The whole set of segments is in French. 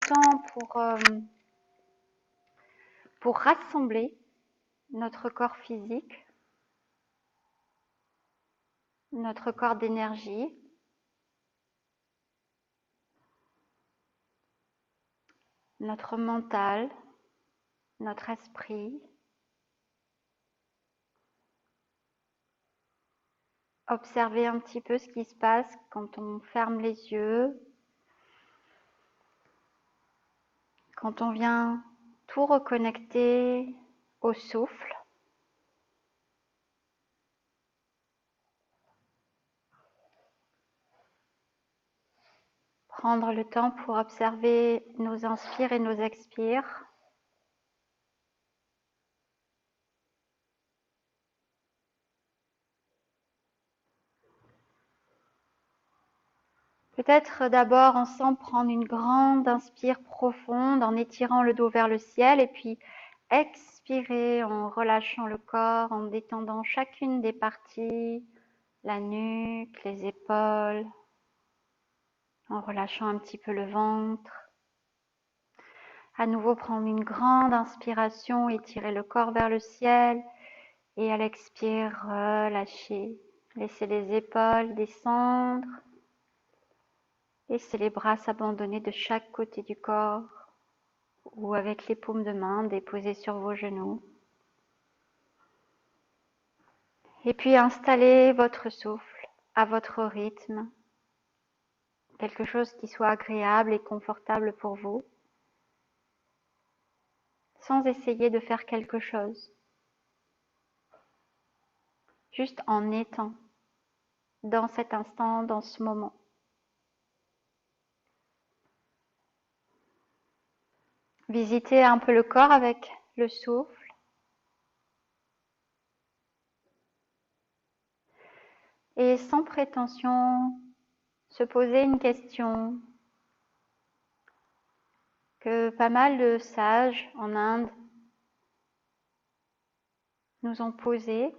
temps pour rassembler notre corps physique, notre corps d'énergie, notre mental, notre esprit. Observer un petit peu ce qui se passe quand on ferme les yeux, quand on vient tout reconnecter au souffle. Prendre le temps pour observer nos inspires et nos expires. Peut-être d'abord ensemble prendre une grande inspire profonde en étirant le dos vers le ciel et puis expirer en relâchant le corps, en détendant chacune des parties, la nuque, les épaules, en relâchant un petit peu le ventre. À nouveau prendre une grande inspiration, étirer le corps vers le ciel et à l'expire, relâcher. Laisser les épaules descendre. Laissez les bras s'abandonner de chaque côté du corps ou avec les paumes de main déposées sur vos genoux. Et puis installez votre souffle à votre rythme, quelque chose qui soit agréable et confortable pour vous, sans essayer de faire quelque chose, juste en étant dans cet instant, dans ce moment. Visitez un peu le corps avec le souffle. Et sans prétention, se poser une question que pas mal de sages en Inde nous ont posée.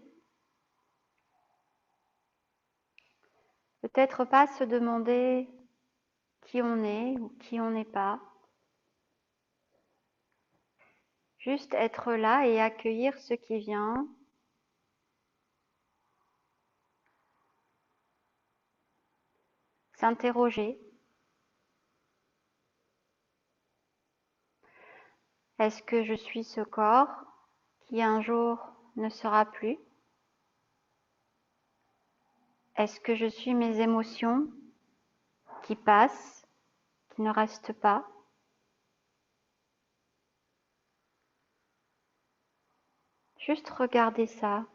Peut-être pas se demander qui on est ou qui on n'est pas. Juste être là et accueillir ce qui vient. S'interroger. Est-ce que je suis ce corps qui un jour ne sera plus? Est-ce que je suis mes émotions qui passent, qui ne restent pas? Juste regarder ça.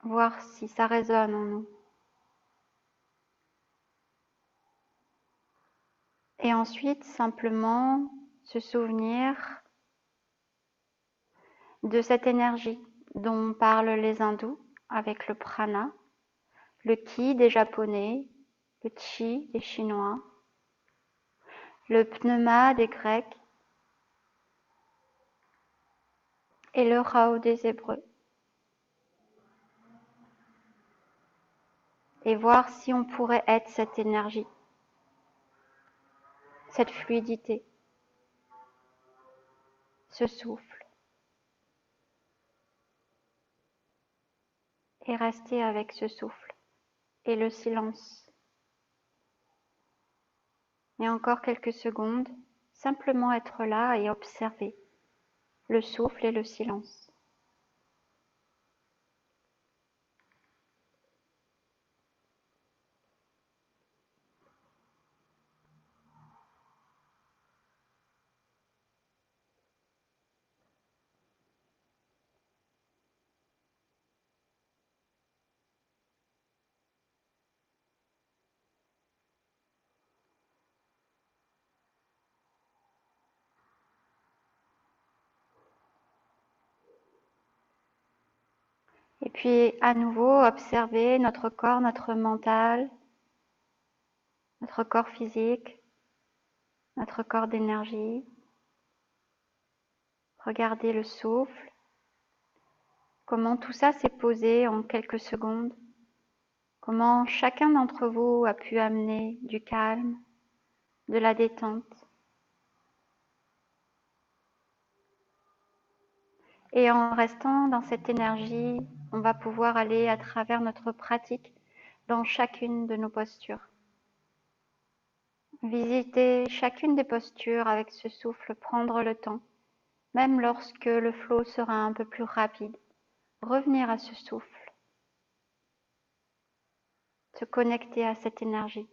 Voir si ça résonne en nous. Et ensuite, simplement se souvenir de cette énergie dont parlent les hindous avec le prana, le ki des japonais, le chi des chinois, le pneuma des grecs et le rao des hébreux. Et voir si on pourrait être cette énergie, cette fluidité, ce souffle. Et rester avec ce souffle et le silence. Et encore quelques secondes, simplement être là et observer le souffle et le silence. Et puis à nouveau, observer notre corps, notre mental, notre corps physique, notre corps d'énergie. Regardez le souffle, comment tout ça s'est posé en quelques secondes comment chacun d'entre vous a pu amener du calme, de la détente. Et en restant dans cette énergie, on va pouvoir aller à travers notre pratique dans chacune de nos postures. Visiter chacune des postures avec ce souffle, prendre le temps, même lorsque le flot sera un peu plus rapide. Revenir à ce souffle, se connecter à cette énergie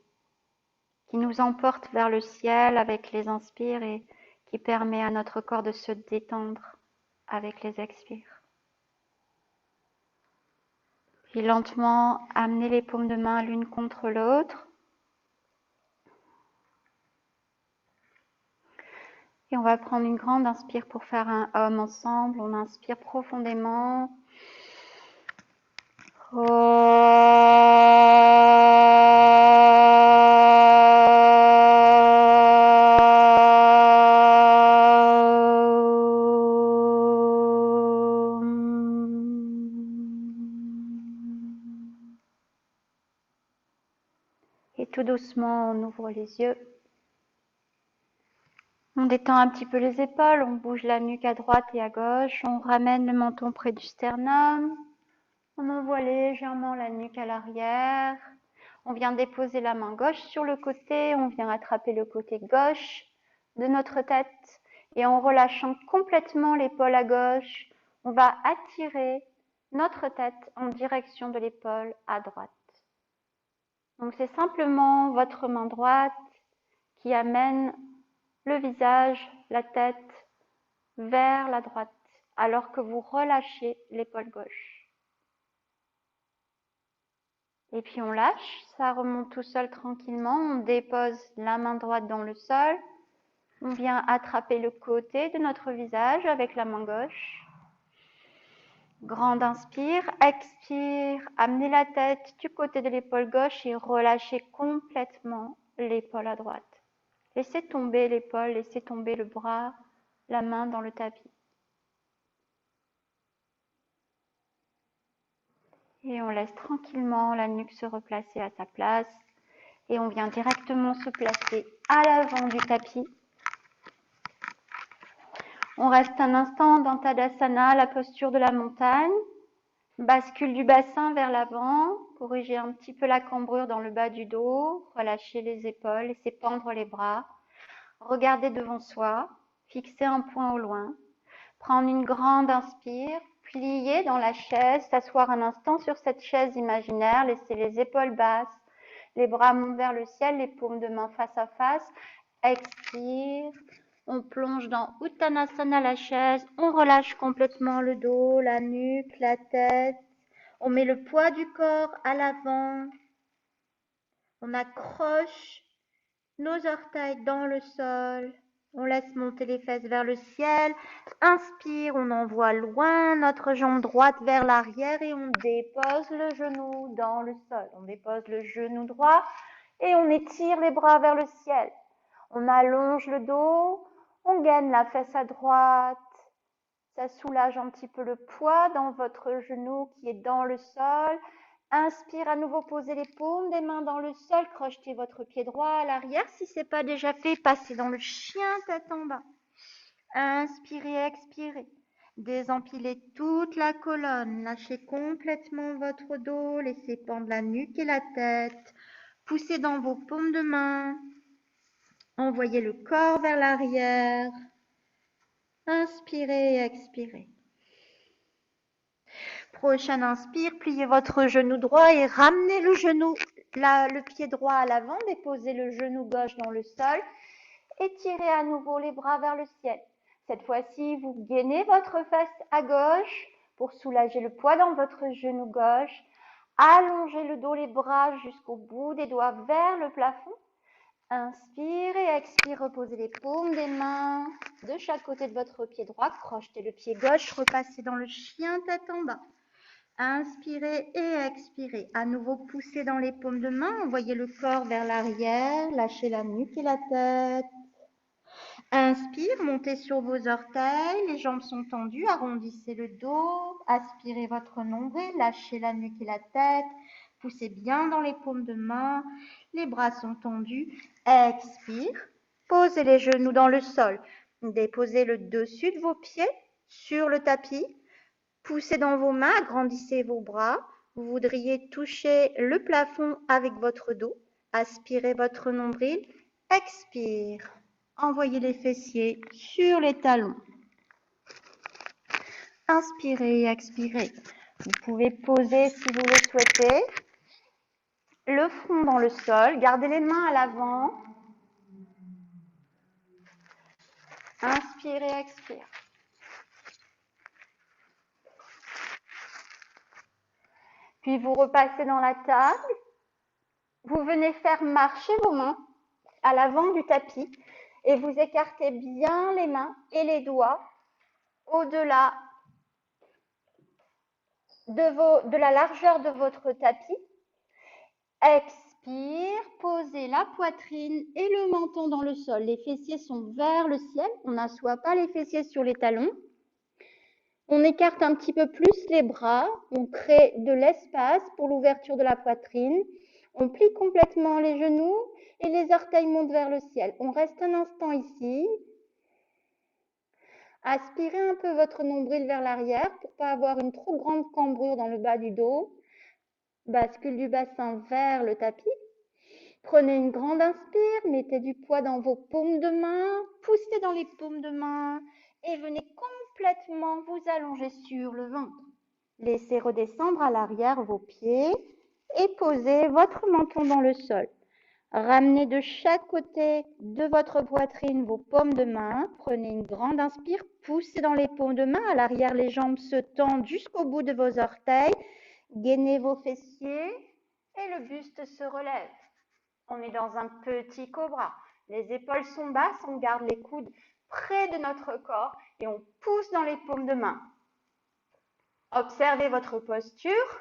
qui nous emporte vers le ciel avec les inspires et qui permet à notre corps de se détendre avec les expires. Puis lentement, amener les paumes de main l'une contre l'autre. Et on va prendre une grande inspire pour faire un homme ensemble. On inspire profondément. Et tout doucement, on ouvre les yeux. On détend un petit peu les épaules, on bouge la nuque à droite et à gauche, on ramène le menton près du sternum, on envoie légèrement la nuque à l'arrière, on vient déposer la main gauche sur le côté, on vient attraper le côté gauche de notre tête et en relâchant complètement l'épaule à gauche, on va attirer notre tête en direction de l'épaule à droite. Donc c'est simplement votre main droite qui amène le visage, la tête vers la droite, alors que vous relâchez l'épaule gauche. Et puis on lâche, ça remonte tout seul tranquillement, on dépose la main droite dans le sol, on vient attraper le côté de notre visage avec la main gauche. Grande inspire, expire, amenez la tête du côté de l'épaule gauche et relâchez complètement l'épaule à droite. Laissez tomber l'épaule, laissez tomber le bras, la main dans le tapis. Et on laisse tranquillement la nuque se replacer à sa place. Et on vient directement se placer à l'avant du tapis. On reste un instant dans Tadasana, la posture de la montagne. Bascule du bassin vers l'avant. Corrigez un petit peu la cambrure dans le bas du dos. Relâchez les épaules, laissez pendre les bras. Regardez devant soi. Fixez un point au loin. Prendre une grande inspire. Plier dans la chaise. S'asseoir un instant sur cette chaise imaginaire. Laissez les épaules basses. Les bras montent vers le ciel, les paumes de main face à face. Expire. On plonge dans Uttanasana, la chaise. On relâche complètement le dos, la nuque, la tête. On met le poids du corps à l'avant. On accroche nos orteils dans le sol. On laisse monter les fesses vers le ciel. Inspire, on envoie loin notre jambe droite vers l'arrière et on dépose le genou dans le sol. On dépose le genou droit et on étire les bras vers le ciel. On allonge le dos, on gaine la fesse à droite. Ça soulage un petit peu le poids dans votre genou qui est dans le sol. Inspire, à nouveau, posez les paumes des mains dans le sol, crochetez votre pied droit à l'arrière. Si ce n'est pas déjà fait, passez dans le chien tête en bas. Inspirez, expirez. Désempilez toute la colonne, lâchez complètement votre dos, laissez pendre la nuque et la tête. Poussez dans vos paumes de main. Envoyez le corps vers l'arrière. Inspirez et expirez. Prochaine inspire, pliez votre genou droit et ramenez le genou, le pied droit à l'avant, déposez le genou gauche dans le sol, étirez à nouveau les bras vers le ciel. Cette fois-ci, vous gainez votre fesse à gauche pour soulager le poids dans votre genou gauche. Allongez le dos, les bras jusqu'au bout des doigts vers le plafond. Inspire et expire, reposez les paumes des mains de chaque côté de votre pied droit, crochetez le pied gauche, repassez dans le chien tête en bas. Inspirez et expirez. À nouveau, poussez dans les paumes de main. Envoyez le corps vers l'arrière. Lâchez la nuque et la tête. Inspire, montez sur vos orteils. Les jambes sont tendues. Arrondissez le dos. Aspirez votre nombril. Lâchez la nuque et la tête. Poussez bien dans les paumes de main. Les bras sont tendus. Expire. Posez les genoux dans le sol. Déposez le dessus de vos pieds sur le tapis. Poussez dans vos mains, agrandissez vos bras. Vous voudriez toucher le plafond avec votre dos. Aspirez votre nombril. Expire. Envoyez les fessiers sur les talons. Inspirez et expirez. Vous pouvez poser, si vous le souhaitez, le front dans le sol. Gardez les mains à l'avant. Inspire et expire. Puis vous repassez dans la table. Vous venez faire marcher vos mains à l'avant du tapis et vous écartez bien les mains et les doigts au-delà de la largeur de votre tapis. Expire, posez la poitrine et le menton dans le sol. Les fessiers sont vers le ciel. On n'assoit pas les fessiers sur les talons. On écarte un petit peu plus les bras. On crée de l'espace pour l'ouverture de la poitrine. On plie complètement les genoux et les orteils montent vers le ciel. On reste un instant ici. Aspirez un peu votre nombril vers l'arrière pour ne pas avoir une trop grande cambrure dans le bas du dos. Bascule du bassin vers le tapis. Prenez une grande inspire, mettez du poids dans vos paumes de main, poussez dans les paumes de main et venez complètement vous allonger sur le ventre. Laissez redescendre à l'arrière vos pieds et posez votre menton dans le sol. Ramenez de chaque côté de votre poitrine vos paumes de main. Prenez une grande inspire, poussez dans les paumes de main. À l'arrière, les jambes se tendent jusqu'au bout de vos orteils. Gainez vos fessiers et le buste se relève. On est dans un petit cobra. Les épaules sont basses, on garde les coudes près de notre corps et on pousse dans les paumes de main. Observez votre posture.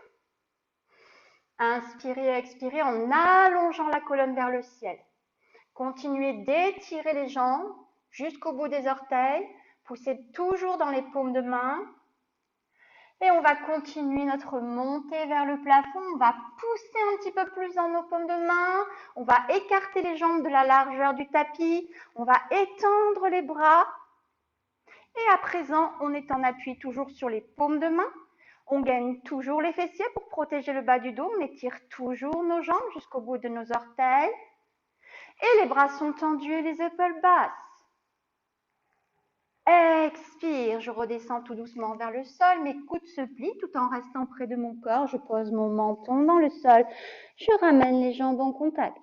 Inspirez et expirez en allongeant la colonne vers le ciel. Continuez d'étirer les jambes jusqu'au bout des orteils. Poussez toujours dans les paumes de main. Et on va continuer notre montée vers le plafond. On va pousser un petit peu plus dans nos paumes de main. On va écarter les jambes de la largeur du tapis. On va étendre les bras. Et à présent, on est en appui toujours sur les paumes de main. On gagne toujours les fessiers pour protéger le bas du dos. On étire toujours nos jambes jusqu'au bout de nos orteils. Et les bras sont tendus et les épaules basses. Expire, je redescends tout doucement vers le sol, mes coudes se plient tout en restant près de mon corps. Je pose mon menton dans le sol, je ramène les jambes en contact.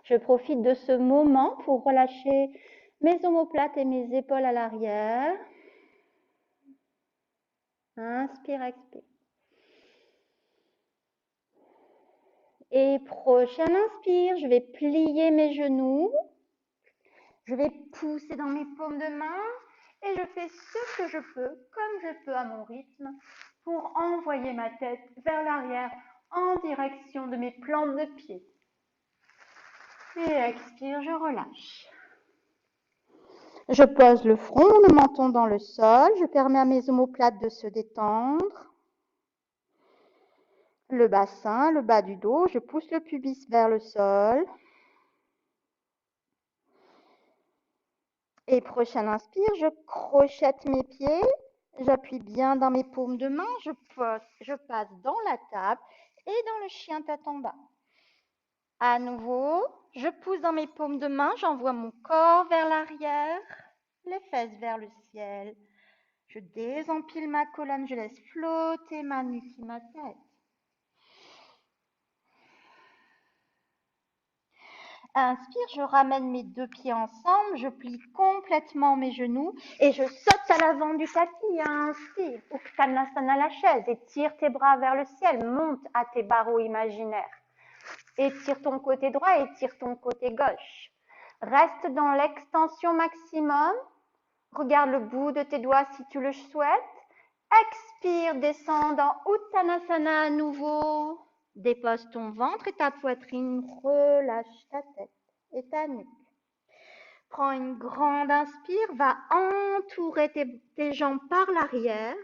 Je profite de ce moment pour relâcher mes omoplates et mes épaules à l'arrière. Inspire, expire. Et prochaine inspire, je vais plier mes genoux. Je vais pousser dans mes paumes de main et je fais ce que je peux, comme je peux à mon rythme, pour envoyer ma tête vers l'arrière en direction de mes plantes de pied. Et expire, je relâche. Je pose le front, le menton dans le sol. Je permets à mes omoplates de se détendre. Le bassin, le bas du dos. Je pousse le pubis vers le sol. Et prochaine inspire, je crochette mes pieds. J'appuie bien dans mes paumes de main. Je passe dans la table et dans le chien tête en bas. À nouveau, je pousse dans mes paumes de main. J'envoie mon corps vers l'arrière, les fesses vers le ciel. Je désempile ma colonne. Je laisse flotter ma nuque et ma tête. Inspire, je ramène mes deux pieds ensemble, je plie complètement mes genoux et je saute à l'avant du tapis. Inspire, Uttanasana, la chaise, étire tes bras vers le ciel, monte à tes barreaux imaginaires. Étire ton côté droit, étire ton côté gauche. Reste dans l'extension maximum. Regarde le bout de tes doigts si tu le souhaites. Expire, descends dans Uttanasana à nouveau. Dépose ton ventre et ta poitrine, relâche ta tête et ta nuque. Prends une grande inspire, va entourer tes jambes par l'arrière,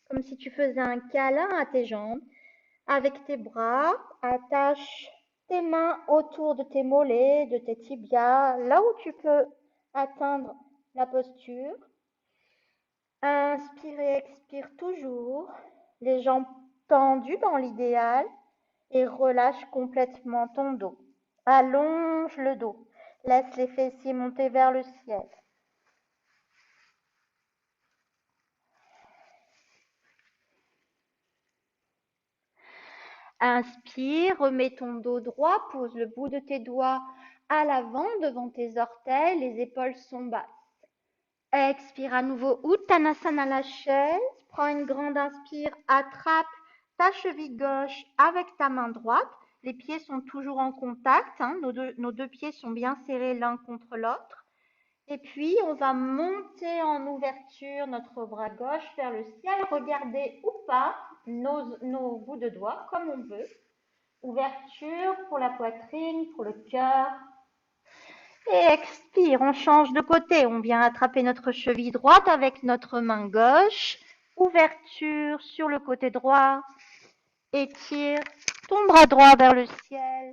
comme si tu faisais un câlin à tes jambes. Avec tes bras, attache tes mains autour de tes mollets, de tes tibias, là où tu peux atteindre la posture. Inspire et expire toujours, les jambes tendues dans l'idéal et relâche complètement ton dos. Allonge le dos, laisse les fessiers monter vers le ciel. Inspire, remets ton dos droit, pose le bout de tes doigts à l'avant devant tes orteils, les épaules sont basses. Expire à nouveau, Uttanasana, la chaise. Prends une grande inspire, attrape ta cheville gauche avec ta main droite. Les pieds sont toujours en contact, hein. Nos deux pieds sont bien serrés l'un contre l'autre. Et puis, on va monter en ouverture notre bras gauche vers le ciel. Regardez ou pas nos bouts de doigts, comme on veut. Ouverture pour la poitrine, pour le cœur. Et expire, on change de côté. On vient attraper notre cheville droite avec notre main gauche. Ouverture sur le côté droit. Étire ton bras droit vers le ciel.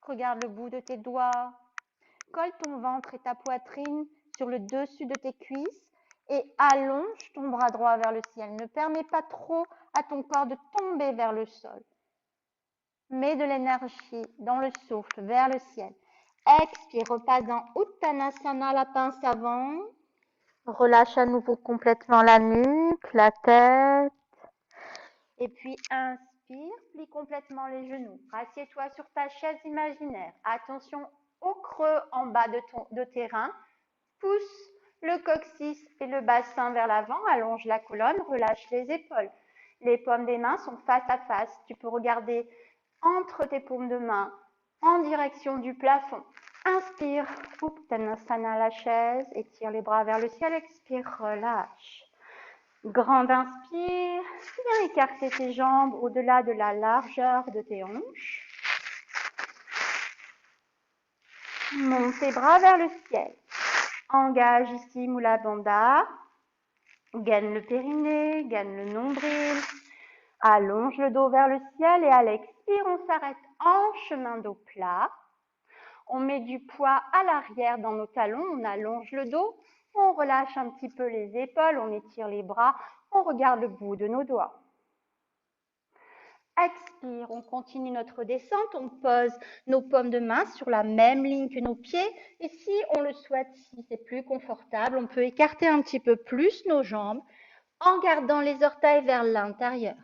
Regarde le bout de tes doigts. Colle ton ventre et ta poitrine sur le dessus de tes cuisses et allonge ton bras droit vers le ciel. Ne permets pas trop à ton corps de tomber vers le sol. Mets de l'énergie dans le souffle vers le ciel. Expire, repasse dans Uttanasana, la pince avant. Relâche à nouveau complètement la nuque, la tête. Et puis inspire, plie complètement les genoux. Rassieds-toi sur ta chaise imaginaire. Attention au creux en bas de tes reins. Pousse le coccyx et le bassin vers l'avant. Allonge la colonne, relâche les épaules. Les paumes des mains sont face à face. Tu peux regarder entre tes paumes de main en direction du plafond. Inspire, Uttanasana, la chaise, étire les bras vers le ciel, expire, relâche. Grande inspire, viens écarter tes jambes au-delà de la largeur de tes hanches. Monte tes bras vers le ciel. Engage ici Mula Bandha. Gaine le périnée, gaine le nombril. Allonge le dos vers le ciel et à l'expire, on s'arrête en chemin dos plat. On met du poids à l'arrière dans nos talons, on allonge le dos, on relâche un petit peu les épaules, on étire les bras, on regarde le bout de nos doigts. Expire, on continue notre descente, on pose nos paumes de main sur la même ligne que nos pieds et si on le souhaite, si c'est plus confortable, on peut écarter un petit peu plus nos jambes en gardant les orteils vers l'intérieur.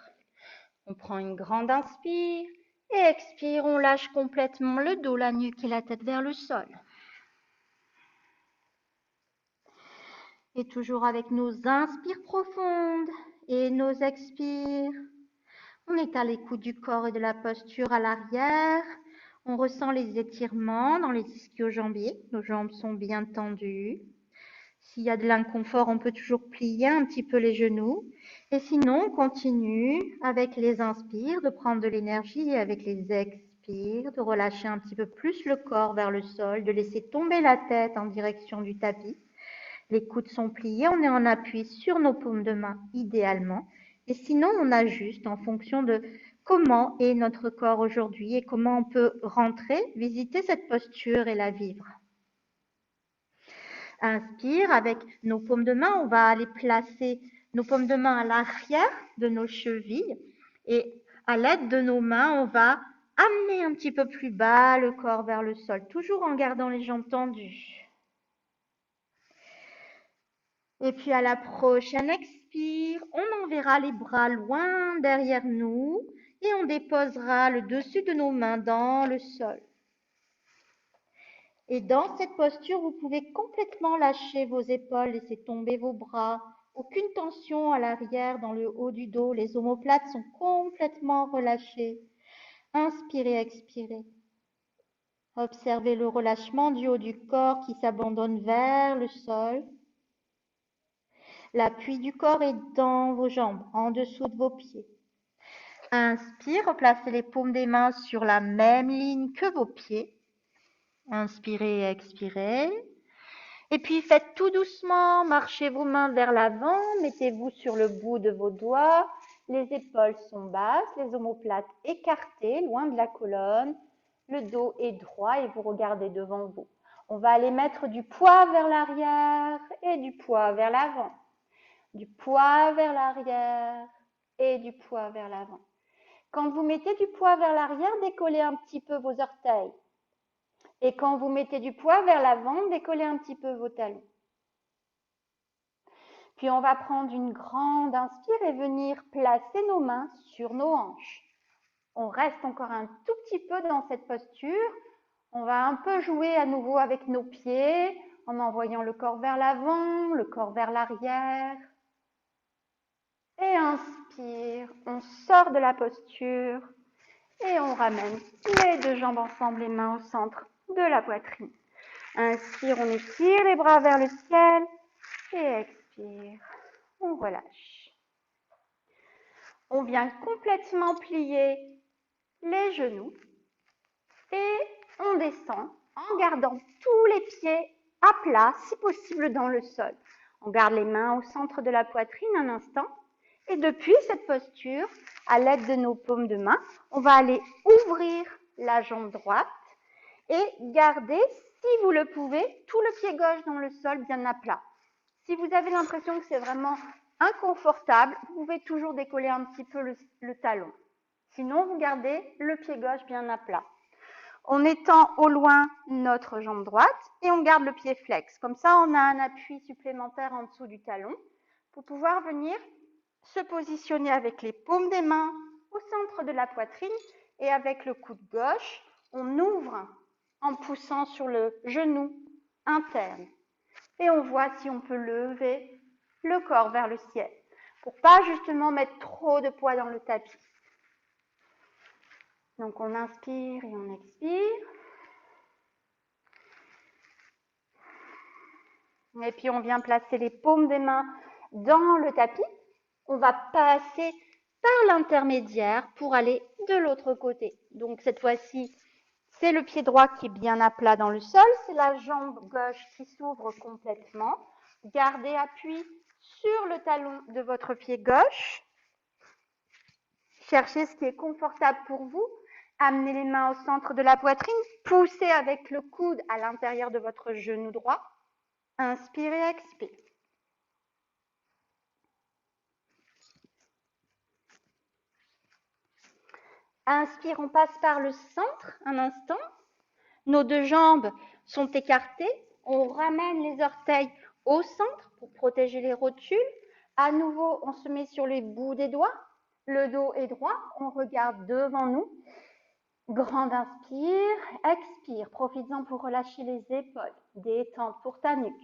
On prend une grande inspire et expire, on lâche complètement le dos, la nuque et la tête vers le sol. Et toujours avec nos inspires profondes et nos expires, on est à l'écoute du corps et de la posture à l'arrière. On ressent les étirements dans les ischio-jambiers. Nos jambes sont bien tendues. S'il y a de l'inconfort, on peut toujours plier un petit peu les genoux. Et sinon, on continue avec les inspires de prendre de l'énergie et avec les expires de relâcher un petit peu plus le corps vers le sol, de laisser tomber la tête en direction du tapis. Les coudes sont pliés, on est en appui sur nos paumes de main idéalement. Et sinon, on ajuste en fonction de comment est notre corps aujourd'hui et comment on peut rentrer, visiter cette posture et la vivre. Inspire, avec nos paumes de main, on va aller placer nos paumes de main à l'arrière de nos chevilles et à l'aide de nos mains, on va amener un petit peu plus bas le corps vers le sol, toujours en gardant les jambes tendues. Et puis à la prochaine expire, on enverra les bras loin derrière nous et on déposera le dessus de nos mains dans le sol. Et dans cette posture, vous pouvez complètement lâcher vos épaules, laisser tomber vos bras. Aucune tension à l'arrière dans le haut du dos. Les omoplates sont complètement relâchées. Inspirez, expirez. Observez le relâchement du haut du corps qui s'abandonne vers le sol. L'appui du corps est dans vos jambes, en dessous de vos pieds. Inspire, replacez les paumes des mains sur la même ligne que vos pieds. Inspirez et expirez. Et puis faites tout doucement, marchez vos mains vers l'avant, mettez-vous sur le bout de vos doigts Les épaules sont basses, les omoplates écartées, loin de la colonne. Le dos est droit et vous regardez devant vous. On va aller mettre du poids vers l'arrière et du poids vers l'avant. Du poids vers l'arrière et du poids vers l'avant. Quand vous mettez du poids vers l'arrière, décollez un petit peu vos orteils. Et quand vous mettez du poids vers l'avant, décollez un petit peu vos talons. Puis on va prendre une grande inspire et venir placer nos mains sur nos hanches. On reste encore un tout petit peu dans cette posture. On va un peu jouer à nouveau avec nos pieds en envoyant le corps vers l'avant, le corps vers l'arrière. Et inspire, on sort de la posture et on ramène les deux jambes ensemble, les mains au centre de la poitrine. Inspire, on étire les bras vers le ciel et expire, on relâche. On vient complètement plier les genoux et on descend en gardant tous les pieds à plat, si possible dans le sol. On garde les mains au centre de la poitrine un instant et depuis cette posture, à l'aide de nos paumes de main, on va aller ouvrir la jambe droite et garder, si vous le pouvez, tout le pied gauche dans le sol bien à plat. Si vous avez l'impression que c'est vraiment inconfortable, vous pouvez toujours décoller un petit peu le talon. Sinon, vous gardez le pied gauche bien à plat. On étend au loin notre jambe droite et on garde le pied flex. Comme ça, on a un appui supplémentaire en dessous du talon pour pouvoir venir se positionner avec les paumes des mains au centre de la poitrine et avec le coude gauche, on ouvre en poussant sur le genou interne. Et on voit si on peut lever le corps vers le ciel pour pas justement mettre trop de poids dans le tapis. Donc on inspire et on expire. Et puis on vient placer les paumes des mains dans le tapis. On va passer par l'intermédiaire pour aller de l'autre côté. Donc cette fois-ci, c'est le pied droit qui est bien à plat dans le sol, c'est la jambe gauche qui s'ouvre complètement. Gardez appui sur le talon de votre pied gauche. Cherchez ce qui est confortable pour vous. Amenez les mains au centre de la poitrine. Poussez avec le coude à l'intérieur de votre genou droit. Inspirez, expirez. Inspire, on passe par le centre un instant. Nos deux jambes sont écartées. On ramène les orteils au centre pour protéger les rotules. À nouveau, on se met sur les bouts des doigts. Le dos est droit. On regarde devant nous. Grande inspire, expire. Profites-en pour relâcher les épaules. Détente pour ta nuque.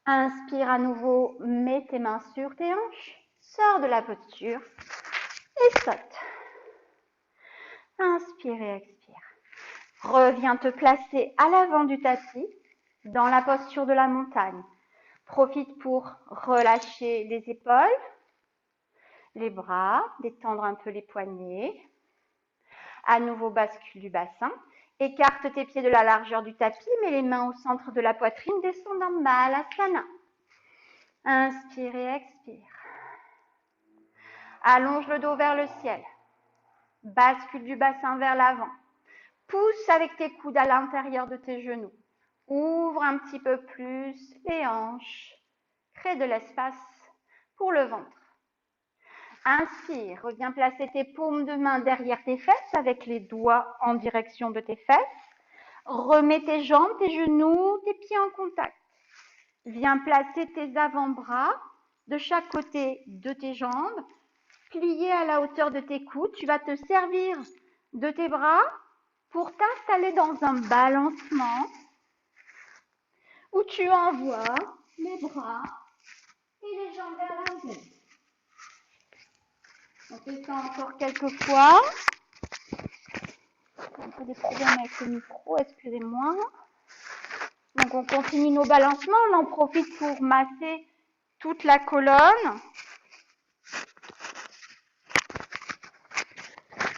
Inspire à nouveau, mets tes mains sur tes hanches. Sors de la posture et saute. Inspire et expire. Reviens te placer à l'avant du tapis, dans la posture de la montagne. Profite pour relâcher les épaules, les bras, détendre un peu les poignets. À nouveau, bascule du bassin. Écarte tes pieds de la largeur du tapis, mets les mains au centre de la poitrine, descends en Malasana. Inspire et expire. Allonge le dos vers le ciel. Bascule du bassin vers l'avant. Pousse avec tes coudes à l'intérieur de tes genoux. Ouvre un petit peu plus les hanches. Crée de l'espace pour le ventre. Inspire, reviens placer tes paumes de main derrière tes fesses avec les doigts en direction de tes fesses. Remets tes jambes, tes genoux, tes pieds en contact. Viens placer tes avant-bras de chaque côté de tes jambes, pliés à la hauteur de tes coudes. Tu vas te servir de tes bras pour t'installer dans un balancement où tu envoies les bras et les jambes vers l'avant. On fait ça encore quelques fois. Un peu des problèmes avec le micro, excusez-moi. Donc on continue nos balancements, on en profite pour masser toute la colonne.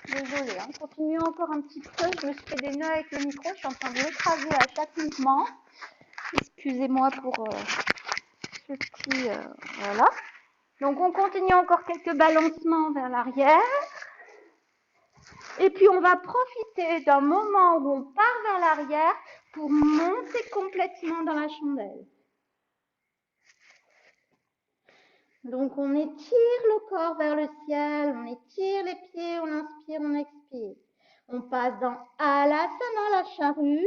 Désolée, on continue encore un petit peu. Je me suis fait des nœuds avec le micro, je suis en train de l'écraser à chaque mouvement. Excusez-moi pour ce petit... voilà. Donc on continue encore quelques balancements vers l'arrière. Et puis on va profiter d'un moment où on part vers l'arrière pour monter complètement dans la chandelle. Donc on étire le corps vers le ciel, on étire les pieds, on inspire, on expire. On passe dans Alasana, la charrue.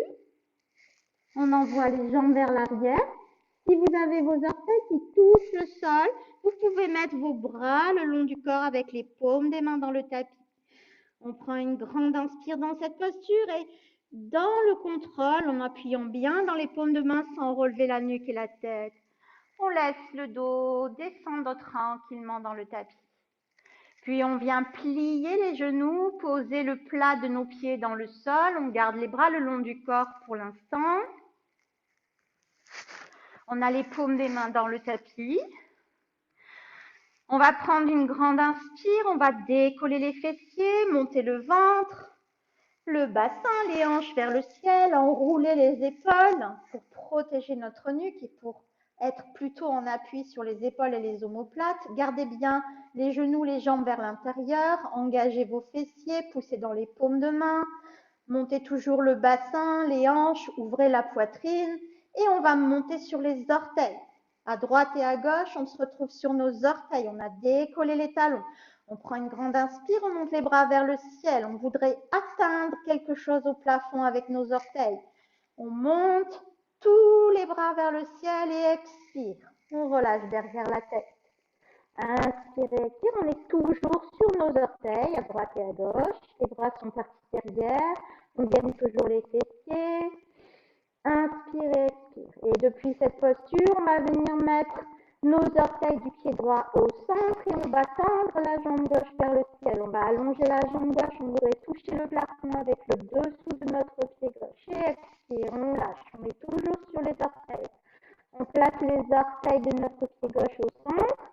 On envoie les jambes vers l'arrière. Si vous avez vos orteils qui touchent le sol, vous pouvez mettre vos bras le long du corps avec les paumes des mains dans le tapis. On prend une grande inspire dans cette posture et dans le contrôle, en appuyant bien dans les paumes de main sans relever la nuque et la tête, on laisse le dos descendre tranquillement dans le tapis. Puis on vient plier les genoux, poser le plat de nos pieds dans le sol. On garde les bras le long du corps pour l'instant. On a les paumes des mains dans le tapis. On va prendre une grande inspire, on va décoller les fessiers, monter le ventre, le bassin, les hanches vers le ciel, enrouler les épaules pour protéger notre nuque et pour être plutôt en appui sur les épaules et les omoplates. Gardez bien les genoux, les jambes vers l'intérieur, engagez vos fessiers, poussez dans les paumes de main, montez toujours le bassin, les hanches, ouvrez la poitrine et on va monter sur les orteils. À droite et à gauche, on se retrouve sur nos orteils, on a décollé les talons. On prend une grande inspire, on monte les bras vers le ciel. On voudrait atteindre quelque chose au plafond avec nos orteils. On monte tous les bras vers le ciel et expire. On relâche derrière la tête. Inspire, expire. On est toujours sur nos orteils, à droite et à gauche. Les bras sont partis derrière. On gagne toujours les fessiers. Inspire et expire. Et depuis cette posture, on va venir mettre nos orteils du pied droit au centre et on va tendre la jambe gauche vers le ciel. On va allonger la jambe gauche, on voudrait toucher le plafond avec le dessous de notre pied gauche. Et expire, on lâche, on est toujours sur les orteils. On place les orteils de notre pied gauche au centre.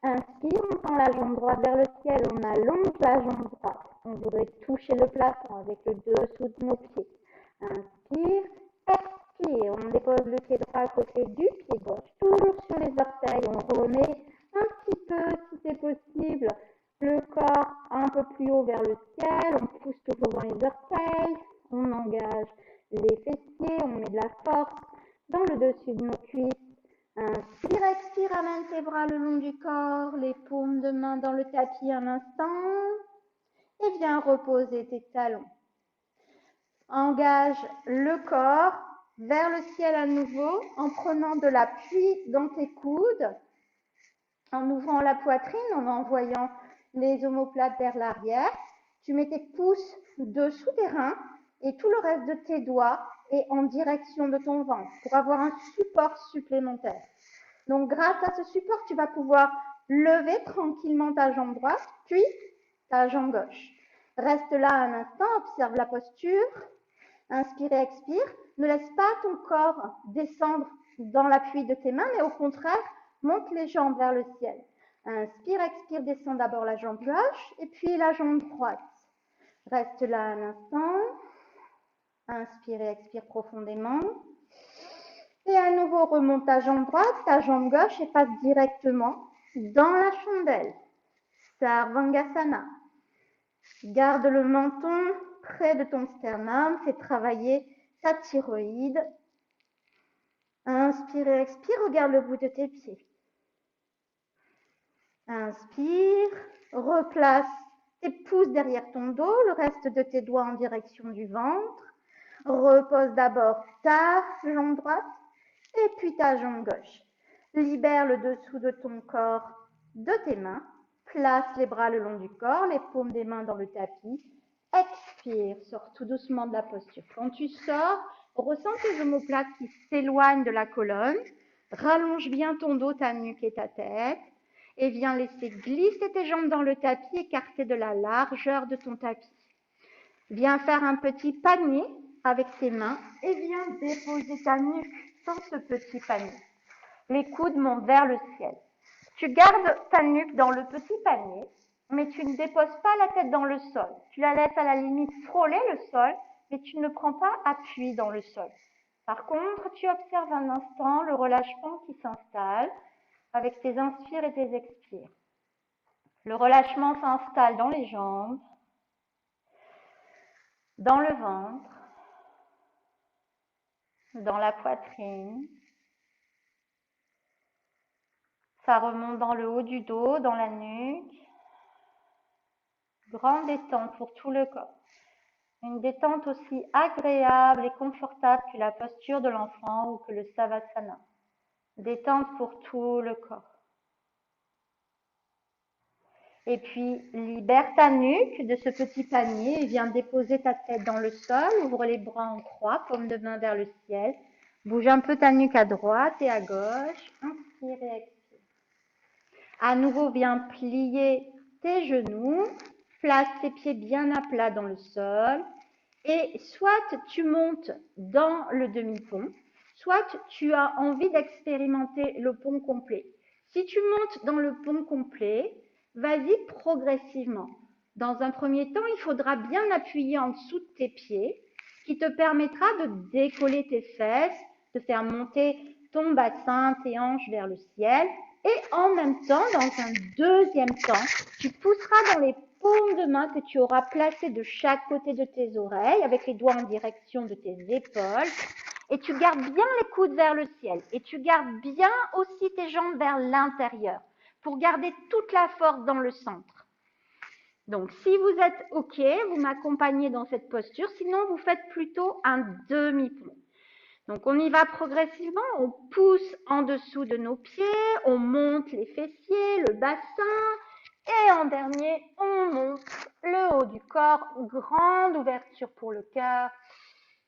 Inspire, on tend la jambe droite vers le ciel, on allonge la jambe droite. On voudrait toucher le plafond avec le dessous de nos pieds. Inspire, expire, on dépose le pied droit à côté du pied gauche, toujours sur les orteils, on remet un petit peu, si c'est possible, le corps un peu plus haut vers le ciel, on pousse toujours dans les orteils, on engage les fessiers, on met de la force dans le dessus de nos cuisses. Inspire, expire, amène tes bras le long du corps, les paumes de main dans le tapis un instant et viens reposer tes talons. Engage le corps vers le ciel à nouveau en prenant de l'appui dans tes coudes, en ouvrant la poitrine, en envoyant les omoplates vers l'arrière. Tu mets tes pouces dessous tes reins et tout le reste de tes doigts est en direction de ton ventre pour avoir un support supplémentaire. Donc grâce à ce support, tu vas pouvoir lever tranquillement ta jambe droite, puis ta jambe gauche. Reste là un instant, observe la posture. Inspire et expire. Ne laisse pas ton corps descendre dans l'appui de tes mains, mais au contraire, monte les jambes vers le ciel. Inspire, expire, descends d'abord la jambe gauche et puis la jambe droite. Reste là un instant. Inspire et expire profondément. Et à nouveau, remonte ta jambe droite, ta jambe gauche et passe directement dans la chandelle. Sarvangasana. Garde le menton près de ton sternum, fais travailler ta thyroïde. Inspire et expire, regarde le bout de tes pieds. Inspire, replace tes pouces derrière ton dos, le reste de tes doigts en direction du ventre. Repose d'abord ta jambe droite et puis ta jambe gauche. Libère le dessous de ton corps de tes mains. Place les bras le long du corps, les paumes des mains dans le tapis. Expire, sors tout doucement de la posture. Quand tu sors, ressens tes omoplates qui s'éloignent de la colonne. Rallonge bien ton dos, ta nuque et ta tête. Et viens laisser glisser tes jambes dans le tapis, écartées de la largeur de ton tapis. Viens faire un petit panier avec tes mains et viens déposer ta nuque dans ce petit panier. Les coudes montent vers le ciel. Tu gardes ta nuque dans le petit panier, mais tu ne déposes pas la tête dans le sol. Tu la laisses à la limite frôler le sol, mais tu ne prends pas appui dans le sol. Par contre, tu observes un instant le relâchement qui s'installe. avec tes inspires et tes expires. Le relâchement s'installe dans les jambes, dans le ventre, dans la poitrine. Ça remonte dans le haut du dos, dans la nuque. Grande détente pour tout le corps. Une détente aussi agréable et confortable que la posture de l'enfant ou que le savasana. Détente pour tout le corps. Et puis, libère ta nuque de ce petit panier et viens déposer ta tête dans le sol. Ouvre les bras en croix, paume de main vers le ciel. Bouge un peu ta nuque à droite et à gauche. Inspire et expire. À nouveau, viens plier tes genoux. Place tes pieds bien à plat dans le sol. Et soit tu montes dans le demi-pont, soit tu as envie d'expérimenter le pont complet. Si tu montes dans le pont complet, vas-y progressivement. Dans un premier temps, il faudra bien appuyer en dessous de tes pieds, qui te permettra de décoller tes fesses, de faire monter ton bassin, tes hanches vers le ciel. Et en même temps, dans un deuxième temps, tu pousseras dans les paumes de main que tu auras placées de chaque côté de tes oreilles, avec les doigts en direction de tes épaules. Et tu gardes bien les coudes vers le ciel. Et tu gardes bien aussi tes jambes vers l'intérieur, pour garder toute la force dans le centre. Donc, si vous êtes OK, vous m'accompagnez dans cette posture. Sinon, vous faites plutôt un demi-pont. Donc, on y va progressivement. On pousse en dessous de nos pieds. On monte les fessiers, le bassin. Et en dernier, on monte le haut du corps. Grande ouverture pour le cœur.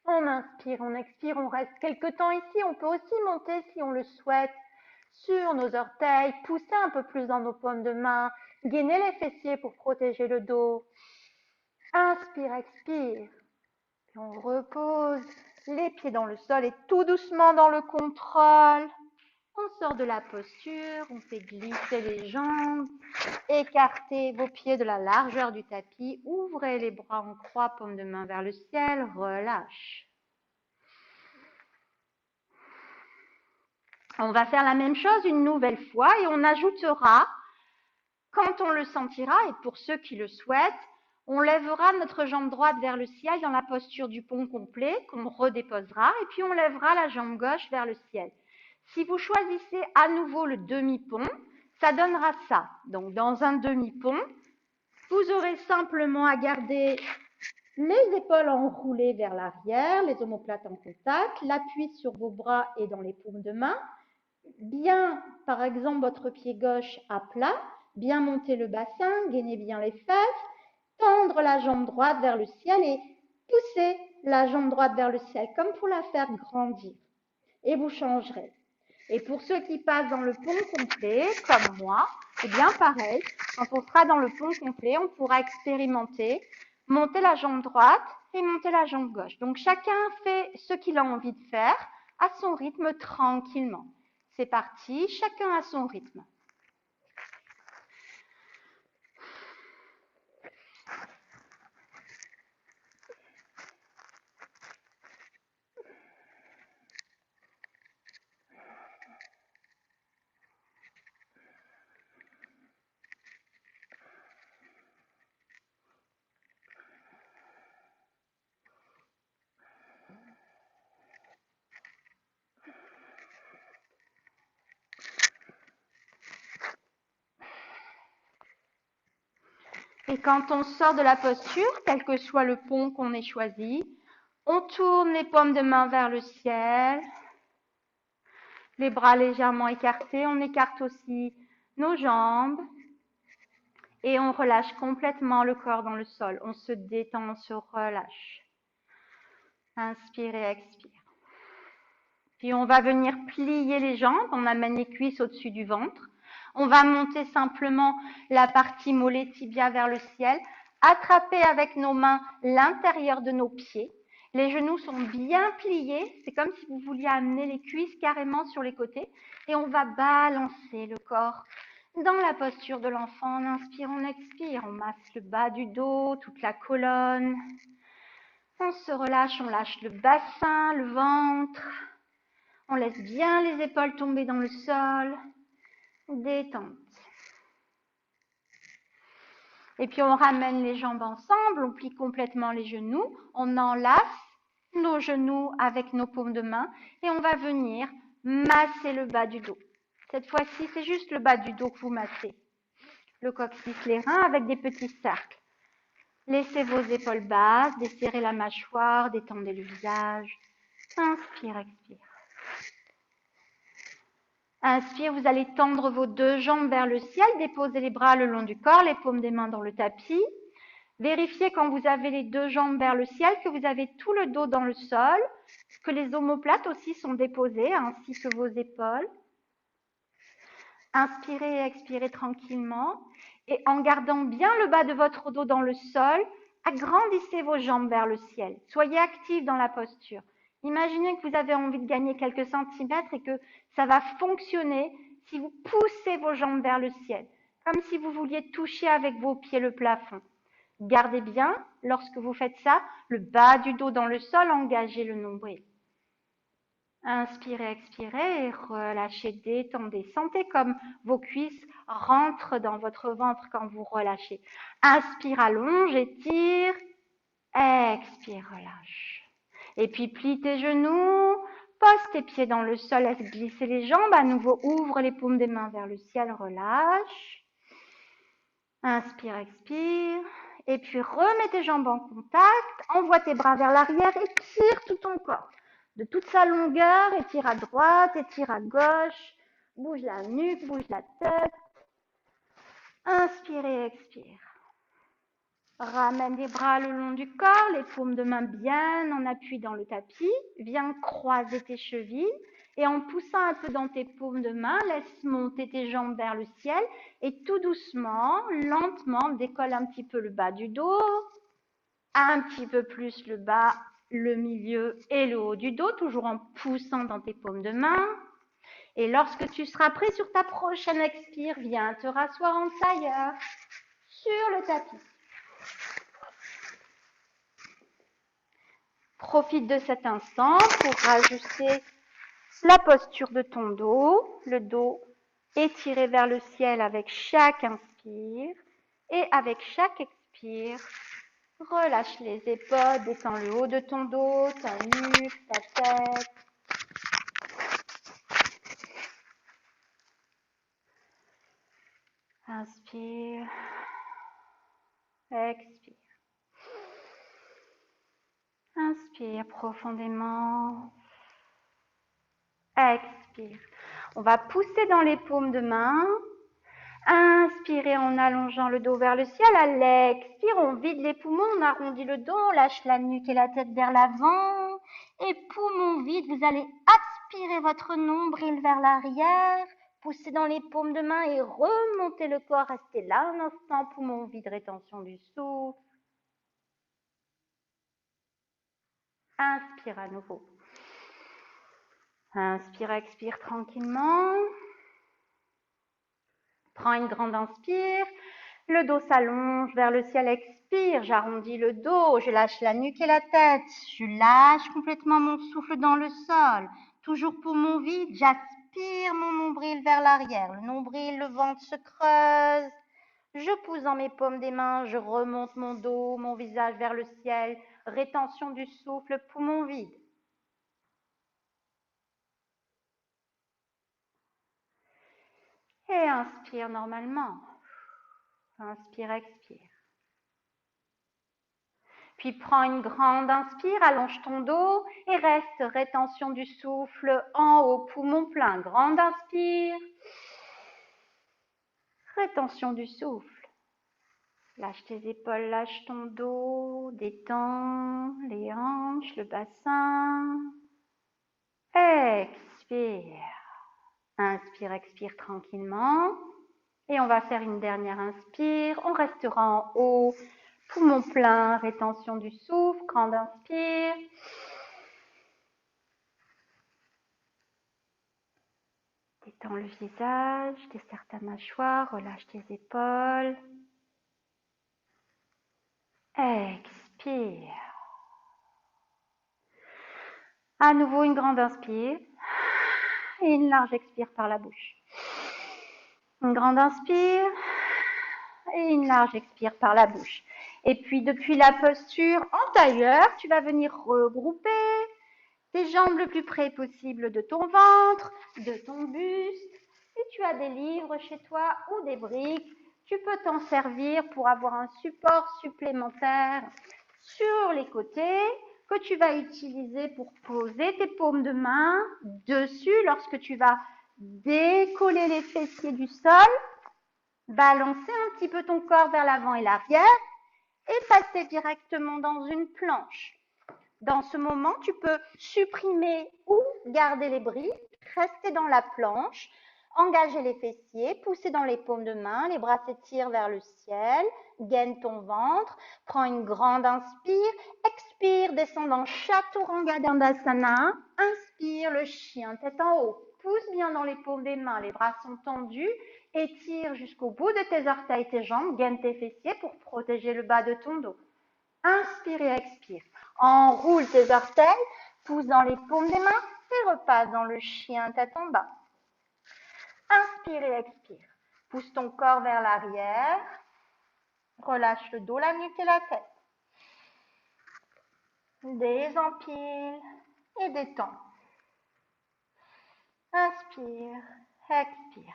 On inspire, on expire. On reste quelques temps ici. On peut aussi monter, si on le souhaite, sur nos orteils. Pousser un peu plus dans nos paumes de main. Gainer les fessiers pour protéger le dos. Inspire, expire. Puis on repose les pieds dans le sol et tout doucement dans le contrôle. On sort de la posture, on fait glisser les jambes. Écartez vos pieds de la largeur du tapis. Ouvrez les bras en croix, paume de main vers le ciel. Relâche. On va faire la même chose une nouvelle fois et on ajoutera, quand on le sentira, et pour ceux qui le souhaitent, on lèvera notre jambe droite vers le ciel dans la posture du pont complet qu'on redéposera et puis on lèvera la jambe gauche vers le ciel. Si vous choisissez à nouveau le demi-pont, ça donnera ça. Donc dans un demi-pont, vous aurez simplement à garder les épaules enroulées vers l'arrière, les omoplates en contact, l'appui sur vos bras et dans les paumes de main. Bien, par exemple, votre pied gauche à plat, bien monter le bassin, gainer bien les fesses, tendre la jambe droite vers le ciel et pousser la jambe droite vers le ciel, comme pour la faire grandir. Et vous changerez. Et pour ceux qui passent dans le pont complet, comme moi, c'est bien pareil. Quand on sera dans le pont complet, on pourra expérimenter, monter la jambe droite et monter la jambe gauche. Donc chacun fait ce qu'il a envie de faire à son rythme tranquillement. C'est parti, chacun à son rythme. Et quand on sort de la posture, quel que soit le pont qu'on ait choisi, on tourne les paumes de main vers le ciel, les bras légèrement écartés, on écarte aussi nos jambes et on relâche complètement le corps dans le sol. On se détend, on se relâche. Inspire et expire. Puis on va venir plier les jambes, on amène les cuisses au-dessus du ventre. On va monter simplement la partie mollet tibia vers le ciel, attraper avec nos mains l'intérieur de nos pieds. Les genoux sont bien pliés, c'est comme si vous vouliez amener les cuisses carrément sur les côtés. Et on va balancer le corps dans la posture de l'enfant. On inspire, on expire, on masse le bas du dos, toute la colonne. On se relâche, on lâche le bassin, le ventre. On laisse bien les épaules tomber dans le sol. détente. Et puis on ramène les jambes ensemble, on plie complètement les genoux, on enlace nos genoux avec nos paumes de main et on va venir masser le bas du dos. Cette fois-ci, c'est juste le bas du dos que vous massez. Le coccyx, les reins avec des petits cercles. Laissez vos épaules basses, desserrez la mâchoire, détendez le visage. Inspire, expire. Inspire, vous allez tendre vos deux jambes vers le ciel, déposer les bras le long du corps, les paumes des mains dans le tapis. Vérifiez quand vous avez les deux jambes vers le ciel que vous avez tout le dos dans le sol, que les omoplates aussi sont déposées, ainsi que vos épaules. Inspirez et expirez tranquillement. Et en gardant bien le bas de votre dos dans le sol, agrandissez vos jambes vers le ciel. Soyez actifs dans la posture. Imaginez que vous avez envie de gagner quelques centimètres et que ça va fonctionner si vous poussez vos jambes vers le ciel, comme si vous vouliez toucher avec vos pieds le plafond. Gardez bien, lorsque vous faites ça, le bas du dos dans le sol, engagez le nombril. Inspirez, expirez et relâchez, détendez. Sentez comme vos cuisses rentrent dans votre ventre quand vous relâchez. Inspire, allonge, étire. Expire, relâche. Et puis plie tes genoux, pose tes pieds dans le sol, laisse glisser les jambes. À nouveau, ouvre les paumes des mains vers le ciel, relâche. Inspire, expire. Et puis remets tes jambes en contact, envoie tes bras vers l'arrière, étire tout ton corps. De toute sa longueur, étire à droite, étire à gauche, bouge la nuque, bouge la tête. Inspire et expire. Ramène les bras le long du corps, les paumes de main bien en appui dans le tapis. Viens croiser tes chevilles et en poussant un peu dans tes paumes de main, laisse monter tes jambes vers le ciel et tout doucement, lentement, décolle un petit peu le bas du dos, un petit peu plus le bas, le milieu et le haut du dos, toujours en poussant dans tes paumes de main. Et lorsque tu seras prêt sur ta prochaine expire, viens te rasseoir en tailleur sur le tapis. Profite de cet instant pour rajuster la posture de ton dos, le dos étiré vers le ciel avec chaque inspire et avec chaque expire, relâche les épaules, détends le haut de ton dos, ta nuque, ta tête. Inspire, expire. Inspire profondément. Expire. On va pousser dans les paumes de main. Inspirez en allongeant le dos vers le ciel. À l'expire, on vide les poumons, on arrondit le dos, on lâche la nuque et la tête vers l'avant. Et poumons vides, vous allez aspirer votre nombril vers l'arrière. Poussez dans les paumes de main et remontez le corps. Restez là un instant, poumons vides, rétention du souffle. Inspire à nouveau. Inspire, expire tranquillement. Prends une grande inspire. Le dos s'allonge vers le ciel, expire. J'arrondis le dos, je lâche la nuque et la tête. Je lâche complètement mon souffle dans le sol. Toujours poumon vide, j'aspire mon nombril vers l'arrière. Le nombril, le ventre se creuse. Je pousse dans mes paumes des mains, je remonte mon dos, mon visage vers le ciel. Rétention du souffle, poumon vide. Et inspire normalement. Inspire, expire. Puis prends une grande inspire, allonge ton dos et reste rétention du souffle en haut, poumon plein. Grande inspire. Rétention du souffle. Lâche tes épaules, lâche ton dos, détends les hanches, le bassin. Expire. Inspire, expire tranquillement. Et on va faire une dernière inspire. On restera en haut, poumon plein, rétention du souffle. Grande inspire. Détends le visage, desserre ta mâchoire, relâche tes épaules. Expire. À nouveau une grande inspire et une large expire par la bouche. Une grande inspire et une large expire par la bouche. Et puis depuis la posture en tailleur, tu vas venir regrouper tes jambes le plus près possible de ton ventre, de ton buste. Si tu as des livres chez toi ou des briques, tu peux t'en servir pour avoir un support supplémentaire sur les côtés que tu vas utiliser pour poser tes paumes de main dessus lorsque tu vas décoller les fessiers du sol, balancer un petit peu ton corps vers l'avant et l'arrière et passer directement dans une planche. Dans ce moment, tu peux supprimer ou garder les briques, rester dans la planche, engager les fessiers, pousser dans les paumes de main, les bras s'étirent vers le ciel, gaine ton ventre, prends une grande inspire, expire, descends dans Chaturanga Dandasana, inspire le chien, tête en haut, pousse bien dans les paumes des mains, les bras sont tendus, étire jusqu'au bout de tes orteils, tes jambes, gaine tes fessiers pour protéger le bas de ton dos. Inspire et expire. Enroule tes orteils, pousse dans les paumes des mains et repasse dans le chien tête en bas. Inspire et expire. Pousse ton corps vers l'arrière. Relâche le dos, la nuque et la tête. Désempile et détends. Inspire, expire.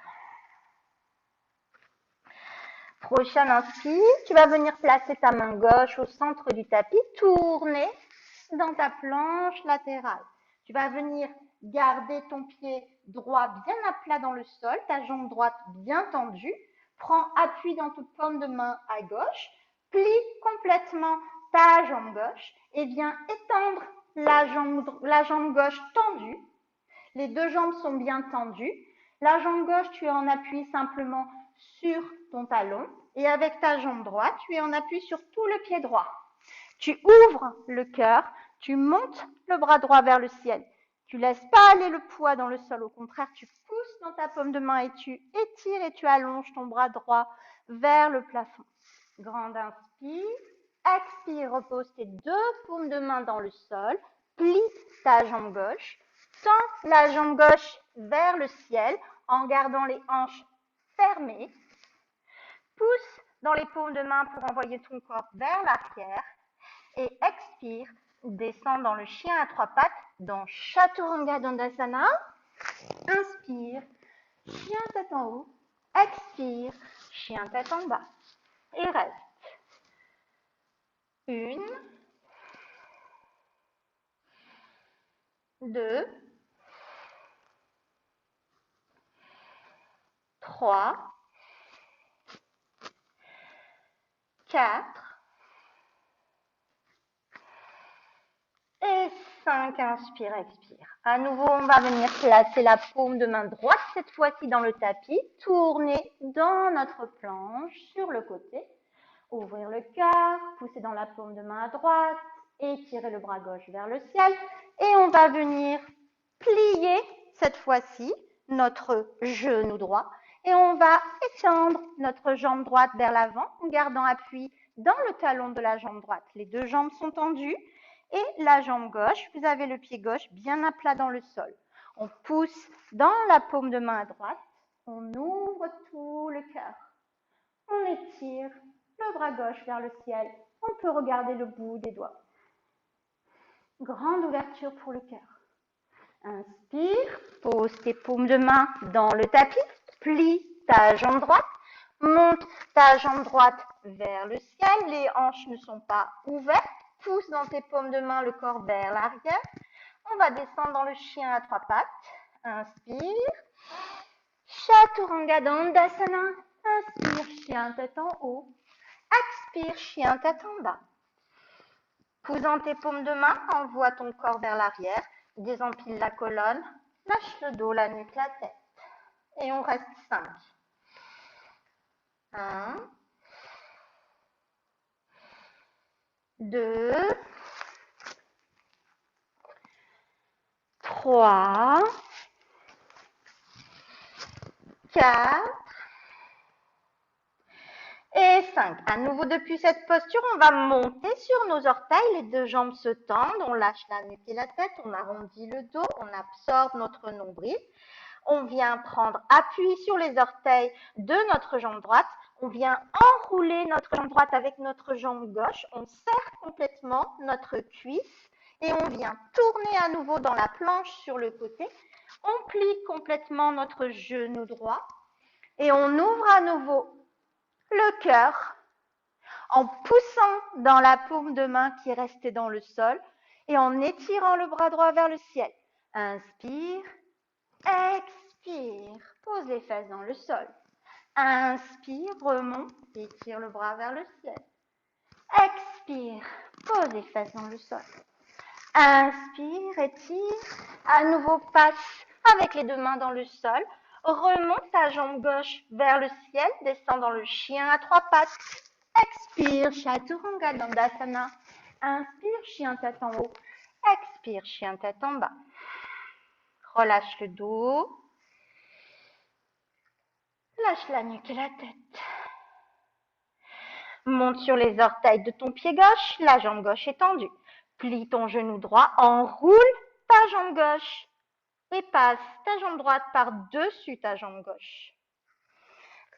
Prochaine inspire, tu vas venir placer ta main gauche au centre du tapis, tourner dans ta planche latérale. Tu vas venir garder ton pied droit bien à plat dans le sol, ta jambe droite bien tendue. Prends appui dans ta paume de main à gauche, plie complètement ta jambe gauche et viens étendre la jambe gauche tendue. Les deux jambes sont bien tendues. La jambe gauche, tu es en appui simplement sur ton talon et avec ta jambe droite, tu es en appui sur tout le pied droit. Tu ouvres le cœur, tu montes le bras droit vers le ciel. Tu ne laisses pas aller le poids dans le sol, au contraire, tu pousses dans ta paume de main et tu étires et tu allonges ton bras droit vers le plafond. Grande inspire, expire, repose tes deux paumes de main dans le sol, plie ta jambe gauche, tends la jambe gauche vers le ciel en gardant les hanches fermées. Pousse dans les paumes de main pour envoyer ton corps vers l'arrière et expire, descends dans le chien à trois pattes dans Chaturanga Dandasana. Inspire, chien tête en haut, expire, chien tête en bas et reste. 1, 2, 3, 4 et 5. Inspire, expire. À nouveau, on va venir placer la paume de main droite, cette fois-ci dans le tapis, tourner dans notre planche sur le côté, ouvrir le cœur, pousser dans la paume de main à droite, étirer le bras gauche vers le ciel et on va venir plier cette fois-ci notre genou droit et on va étendre notre jambe droite vers l'avant en gardant appui dans le talon de la jambe droite. Les deux jambes sont tendues et la jambe gauche, vous avez le pied gauche bien à plat dans le sol. On pousse dans la paume de main à droite, on ouvre tout le cœur, on étire le bras gauche vers le ciel, on peut regarder le bout des doigts. Grande ouverture pour le cœur. Inspire, pose tes paumes de main dans le tapis, plie ta jambe droite, monte ta jambe droite vers le ciel, les hanches ne sont pas ouvertes, pousse dans tes paumes de main le corps vers l'arrière. On va descendre dans le chien à trois pattes. Inspire, Chaturanga Dandasana. Inspire, chien tête en haut. Expire, chien tête en bas. Poussant tes paumes de main, envoie ton corps vers l'arrière, désempile la colonne, lâche le dos, la nuque, la tête. Et on reste 5. 1, 2, 3, 4 et 5. À nouveau, depuis cette posture, on va monter sur nos orteils. Les deux jambes se tendent. On lâche la nuque et la tête. On arrondit le dos. On absorbe notre nombril. On vient prendre appui sur les orteils de notre jambe droite. On vient enrouler notre jambe droite avec notre jambe gauche. On serre complètement notre cuisse et on vient tourner à nouveau dans la planche sur le côté. On plie complètement notre genou droit et on ouvre à nouveau le cœur en poussant dans la paume de main qui est restée dans le sol et en étirant le bras droit vers le ciel. Inspire, expire, pose les fesses dans le sol. Inspire, remonte, étire le bras vers le ciel. Expire, pose les fesses dans le sol. Inspire, étire, à nouveau passe avec les deux mains dans le sol. Remonte ta jambe gauche vers le ciel, descend dans le chien à trois pattes. Expire, Chaturanga Dandasana. Inspire, chien tête en haut. Expire, chien tête en bas. Relâche le dos. Lâche la nuque et la tête. Monte sur les orteils de ton pied gauche, la jambe gauche est tendue. Plie ton genou droit, enroule ta jambe gauche et passe ta jambe droite par-dessus ta jambe gauche.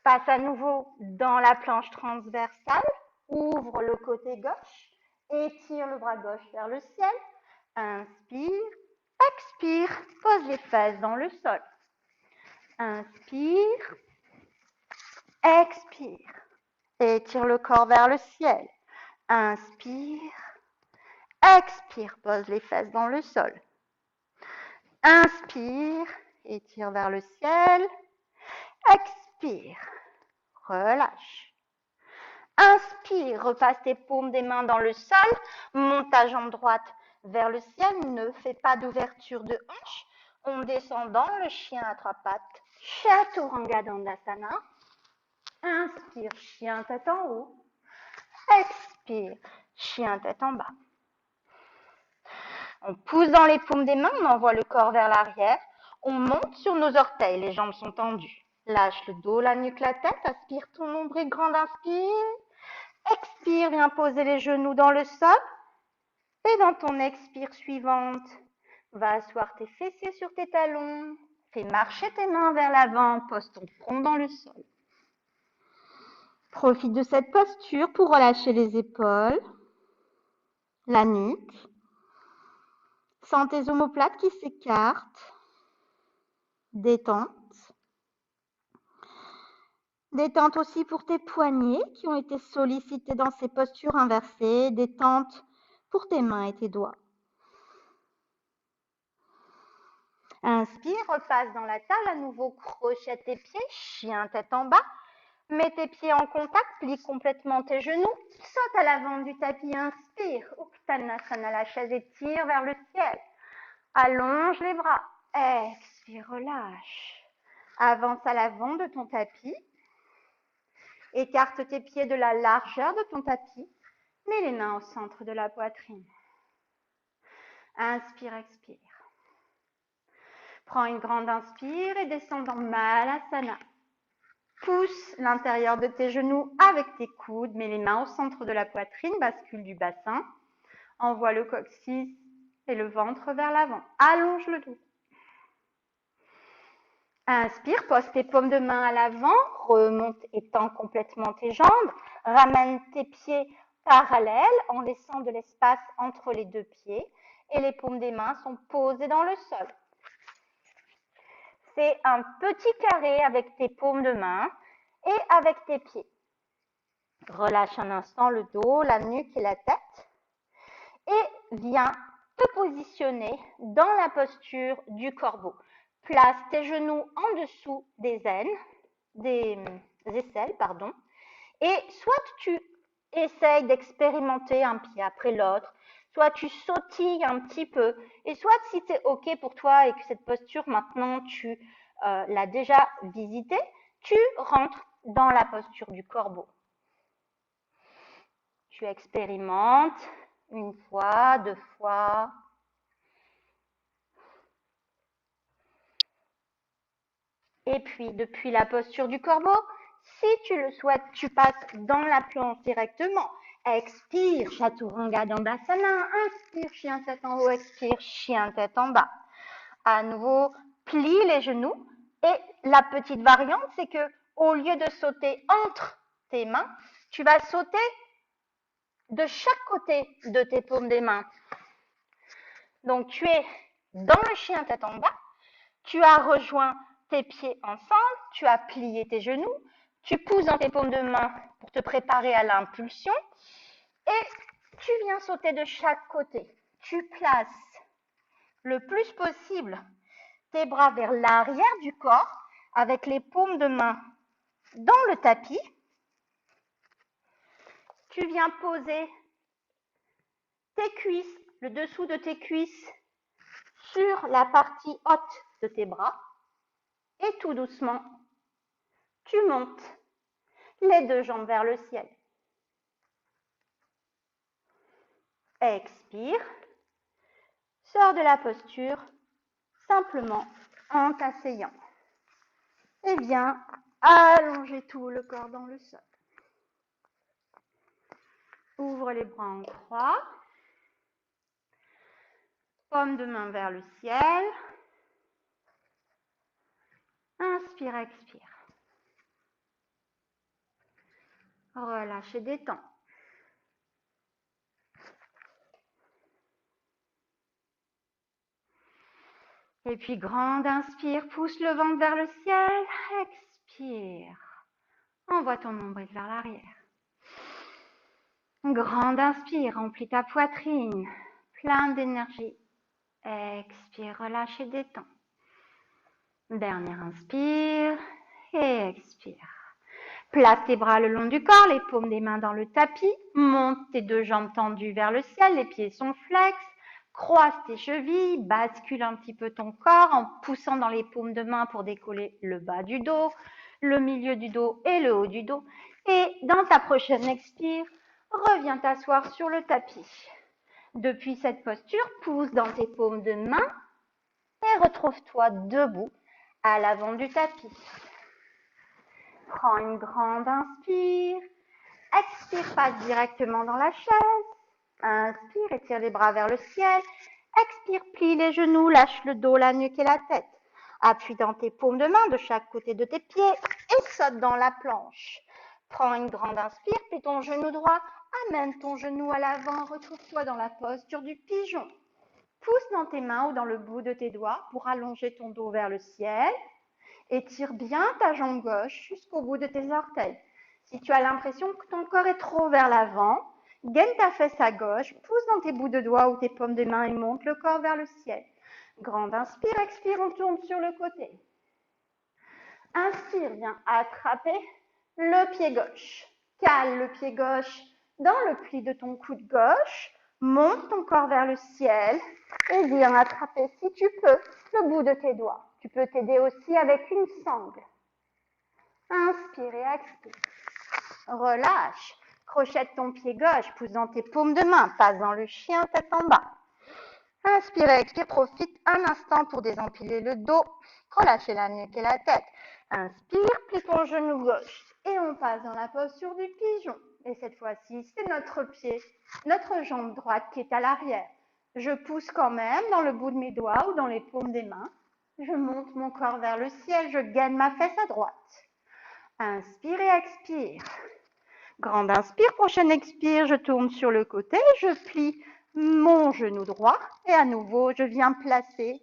Passe à nouveau dans la planche transversale, ouvre le côté gauche, étire le bras gauche vers le ciel. Inspire, expire, pose les fesses dans le sol. Inspire, expire, étire le corps vers le ciel. Inspire, expire, pose les fesses dans le sol. Inspire, étire vers le ciel. Expire, relâche. Inspire, repasse tes paumes des mains dans le sol. Monte ta jambe droite vers le ciel. Ne fais pas d'ouverture de hanche. On descend dans le chien à trois pattes. Chaturanga Dandasana. Inspire, chien tête en haut. Expire, chien tête en bas. On pousse dans les paumes des mains, on envoie le corps vers l'arrière. On monte sur nos orteils, les jambes sont tendues. Lâche le dos, la nuque, la tête. Aspire ton nombril, grande inspire. Expire, viens poser les genoux dans le sol. Et dans ton expire suivante, va asseoir tes fessiers sur tes talons. Fais marcher tes mains vers l'avant, pose ton front dans le sol. Profite de cette posture pour relâcher les épaules, la nuque. Sens tes omoplates qui s'écartent. Détente. Détente aussi pour tes poignets qui ont été sollicités dans ces postures inversées. Détente pour tes mains et tes doigts. Inspire, repasse dans la table, à nouveau crochet tes pieds, chien tête en bas. Mets tes pieds en contact, plie complètement tes genoux. Saute à l'avant du tapis, inspire. Uttanasana, la chaise étire vers le ciel. Allonge les bras. Expire, relâche. Avance à l'avant de ton tapis. Écarte tes pieds de la largeur de ton tapis. Mets les mains au centre de la poitrine. Inspire, expire. Prends une grande inspire et descends dans Malasana. Pousse l'intérieur de tes genoux avec tes coudes. Mets les mains au centre de la poitrine. Bascule du bassin. Envoie le coccyx et le ventre vers l'avant. Allonge le dos. Inspire, pose tes paumes de main à l'avant, remonte et tends complètement tes jambes, ramène tes pieds parallèles en laissant de l'espace entre les deux pieds et les paumes des mains sont posées dans le sol. Fais un petit carré avec tes paumes de main et avec tes pieds. Relâche un instant le dos, la nuque et la tête et viens te positionner dans la posture du corbeau. Place tes genoux en dessous des aisselles, et soit tu essayes d'expérimenter un pied après l'autre, soit tu sautilles un petit peu, et soit si c'est OK pour toi et que cette posture maintenant tu l'as déjà visitée, tu rentres dans la posture du corbeau. Tu expérimentes une fois, deux fois. Et puis, depuis la posture du corbeau, si tu le souhaites, tu passes dans la planche directement. Expire, Chaturanga Dandasana. Inspire, chien tête en haut. Expire, chien tête en bas. À nouveau, plie les genoux. Et la petite variante, c'est que au lieu de sauter entre tes mains, tu vas sauter de chaque côté de tes paumes des mains. Donc, tu es dans le chien tête en bas, tu as rejoint tes pieds ensemble, tu as plié tes genoux, tu pousses dans tes paumes de main pour te préparer à l'impulsion et tu viens sauter de chaque côté. Tu places le plus possible tes bras vers l'arrière du corps avec les paumes de main dans le tapis. Tu viens poser tes cuisses, le dessous de tes cuisses sur la partie haute de tes bras et tout doucement, tu montes les deux jambes vers le ciel. Expire, sors de la posture simplement en t'asseyant. Et viens allonger tout le corps dans le sol. Ouvre les bras en croix. Paume de main vers le ciel. Inspire, expire. Relâche et détends. Et puis grande inspire, pousse le ventre vers le ciel. Expire. Envoie ton nombril vers l'arrière. Grande inspire, remplis ta poitrine. Plein d'énergie. Expire, relâche et détends. Dernière inspire et expire. Place tes bras le long du corps, les paumes des mains dans le tapis. Monte tes deux jambes tendues vers le ciel, les pieds sont flex. Croise tes chevilles, bascule un petit peu ton corps en poussant dans les paumes de main pour décoller le bas du dos, le milieu du dos et le haut du dos. Et dans ta prochaine expire, reviens t'asseoir sur le tapis. Depuis cette posture, pousse dans tes paumes de main et retrouve-toi debout à l'avant du tapis. Prends une grande inspire. Expire, passe directement dans la chaise. Inspire, étire les bras vers le ciel. Expire, plie les genoux, lâche le dos, la nuque et la tête. Appuie dans tes paumes de main de chaque côté de tes pieds et saute dans la planche. Prends une grande inspire, plie ton genou droit, amène ton genou à l'avant, retrouve-toi dans la posture du pigeon. Pousse dans tes mains ou dans le bout de tes doigts pour allonger ton dos vers le ciel. Étire bien ta jambe gauche jusqu'au bout de tes orteils. Si tu as l'impression que ton corps est trop vers l'avant, gaine ta fesse à gauche, pousse dans tes bouts de doigts ou tes paumes de main et monte le corps vers le ciel. Grande inspire, expire, on tourne sur le côté. Inspire, viens attraper le pied gauche. Cale le pied gauche dans le pli de ton coude gauche. Monte ton corps vers le ciel et viens attraper, si tu peux, le bout de tes doigts. Tu peux t'aider aussi avec une sangle. Inspire et expire. Relâche. Crochette ton pied gauche, pousse dans tes paumes de main, passe dans le chien tête en bas. Inspire et expire, profite un instant pour désempiler le dos, relâcher la nuque et la tête. Inspire, plie ton genou gauche et on passe dans la posture du pigeon. Et cette fois-ci, c'est notre pied, notre jambe droite qui est à l'arrière. Je pousse quand même dans le bout de mes doigts ou dans les paumes des mains. Je monte mon corps vers le ciel, je gaine ma fesse à droite. Inspire et expire. Grande inspire, prochaine expire, je tourne sur le côté, je plie mon genou droit et à nouveau, je viens placer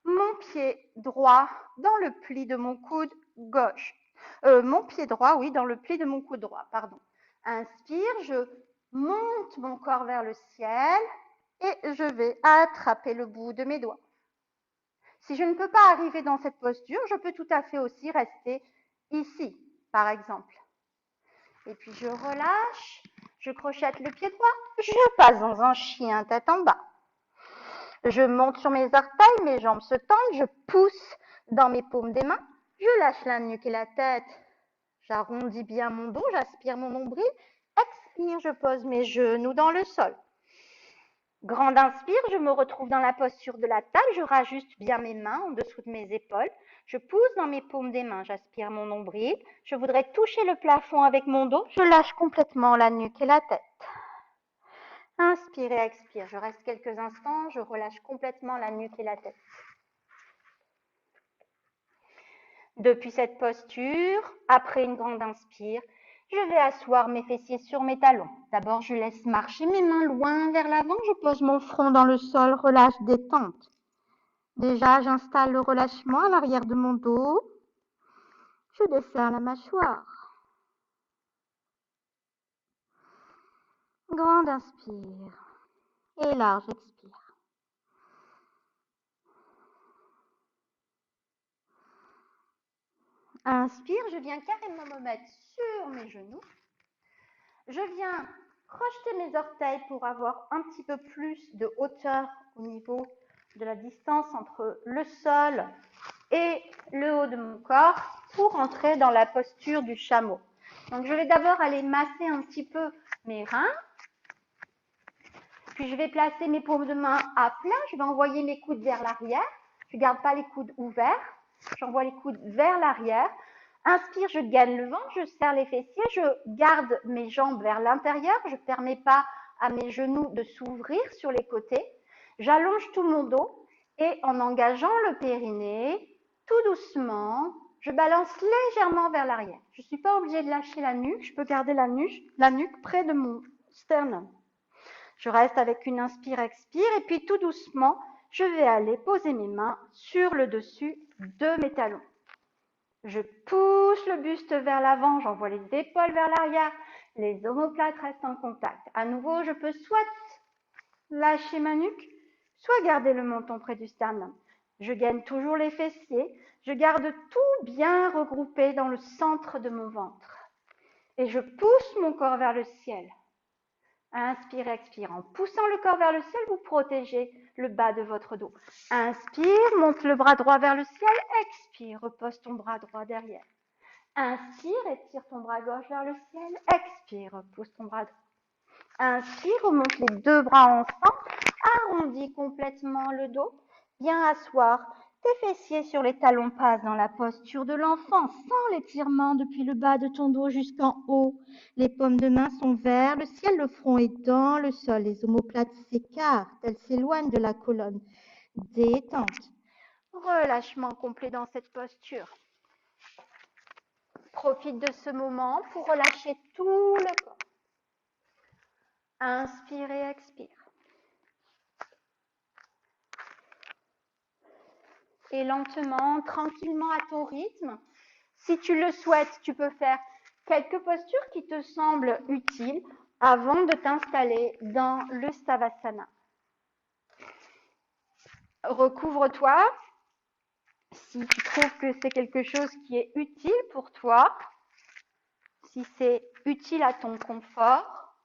mon pied droit dans le pli de mon coude gauche. Mon pied droit, oui, dans le pli de mon coude droit, pardon. Inspire, je monte mon corps vers le ciel et je vais attraper le bout de mes doigts. Si je ne peux pas arriver dans cette posture, je peux tout à fait aussi rester ici, par exemple. Et puis je relâche, je crochette le pied droit, je passe dans un chien tête en bas. Je monte sur mes orteils, mes jambes se tendent, je pousse dans mes paumes des mains, je lâche la nuque et la tête, j'arrondis bien mon dos, j'aspire mon nombril, expire, je pose mes genoux dans le sol. Grande inspire, je me retrouve dans la posture de la table, je rajuste bien mes mains en dessous de mes épaules, je pousse dans mes paumes des mains, j'aspire mon nombril, je voudrais toucher le plafond avec mon dos, je lâche complètement la nuque et la tête. Inspire et expire, je reste quelques instants, je relâche complètement la nuque et la tête. Depuis cette posture, après une grande inspire, je vais asseoir mes fessiers sur mes talons. D'abord, je laisse marcher mes mains loin vers l'avant. Je pose mon front dans le sol, relâche, détente. Déjà, j'installe le relâchement à l'arrière de mon dos. Je desserre la mâchoire. Grande inspire et large expire. Inspire, je viens carrément me mettre sur mes genoux. Je viens crocheter mes orteils pour avoir un petit peu plus de hauteur au niveau de la distance entre le sol et le haut de mon corps pour entrer dans la posture du chameau. Donc je vais d'abord aller masser un petit peu mes reins, puis je vais placer mes paumes de main à plat, je vais envoyer mes coudes vers l'arrière, je ne garde pas les coudes ouverts, j'envoie les coudes vers l'arrière. Inspire, je gagne le ventre, je serre les fessiers, je garde mes jambes vers l'intérieur, je ne permets pas à mes genoux de s'ouvrir sur les côtés. J'allonge tout mon dos et en engageant le périnée, tout doucement, je balance légèrement vers l'arrière. Je ne suis pas obligée de lâcher la nuque, je peux garder la nuque près de mon sternum. Je reste avec une inspire-expire et puis tout doucement, je vais aller poser mes mains sur le dessus de mes talons. Je pousse le buste vers l'avant, j'envoie les épaules vers l'arrière, les omoplates restent en contact. À nouveau, je peux soit lâcher ma nuque, soit garder le menton près du sternum. Je gaine toujours les fessiers, je garde tout bien regroupé dans le centre de mon ventre. Et je pousse mon corps vers le ciel. Inspire, expire. En poussant le corps vers le ciel, vous protégez le bas de votre dos. Inspire, monte le bras droit vers le ciel. Expire, repose ton bras droit derrière. Inspire, étire ton bras gauche vers le ciel. Expire, pousse ton bras droit. Inspire, remonte les deux bras ensemble. Arrondis complètement le dos. Viens asseoir tes fessiers sur les talons, passe dans la posture de l'enfant, sans l'étirement depuis le bas de ton dos jusqu'en haut. Les paumes de main sont vers le ciel, le front est dans le sol. Les omoplates s'écartent, elles s'éloignent de la colonne. Détente. Relâchement complet dans cette posture. Profite de ce moment pour relâcher tout le corps. Inspire et expire. Et lentement, tranquillement à ton rythme. Si tu le souhaites, tu peux faire quelques postures qui te semblent utiles avant de t'installer dans le Savasana. Recouvre-toi. Si tu trouves que c'est quelque chose qui est utile pour toi, si c'est utile à ton confort.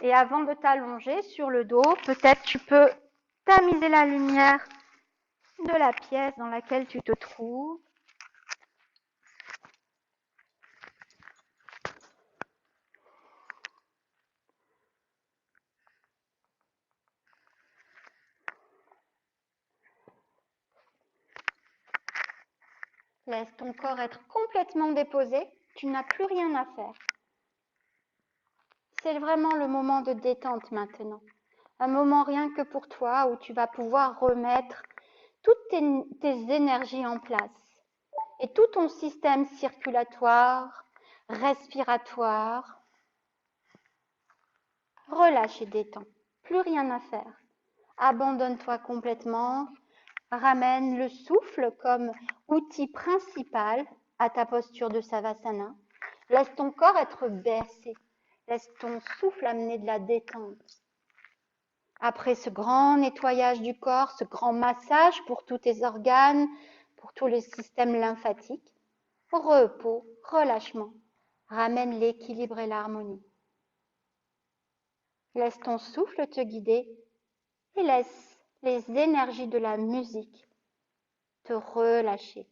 Et avant de t'allonger sur le dos, peut-être tu peux tamiser la lumière de la pièce dans laquelle tu te trouves. Laisse ton corps être complètement déposé, tu n'as plus rien à faire. C'est vraiment le moment de détente maintenant. Un moment rien que pour toi où tu vas pouvoir remettre toutes tes énergies en place et tout ton système circulatoire, respiratoire. Relâche et détends. Plus rien à faire. Abandonne-toi complètement. Ramène le souffle comme outil principal à ta posture de Savasana. Laisse ton corps être baissé. Laisse ton souffle amener de la détente. Après ce grand nettoyage du corps, ce grand massage pour tous tes organes, pour tout le système lymphatique, repos, relâchement, ramène l'équilibre et l'harmonie. Laisse ton souffle te guider et laisse les énergies de la musique te relâcher.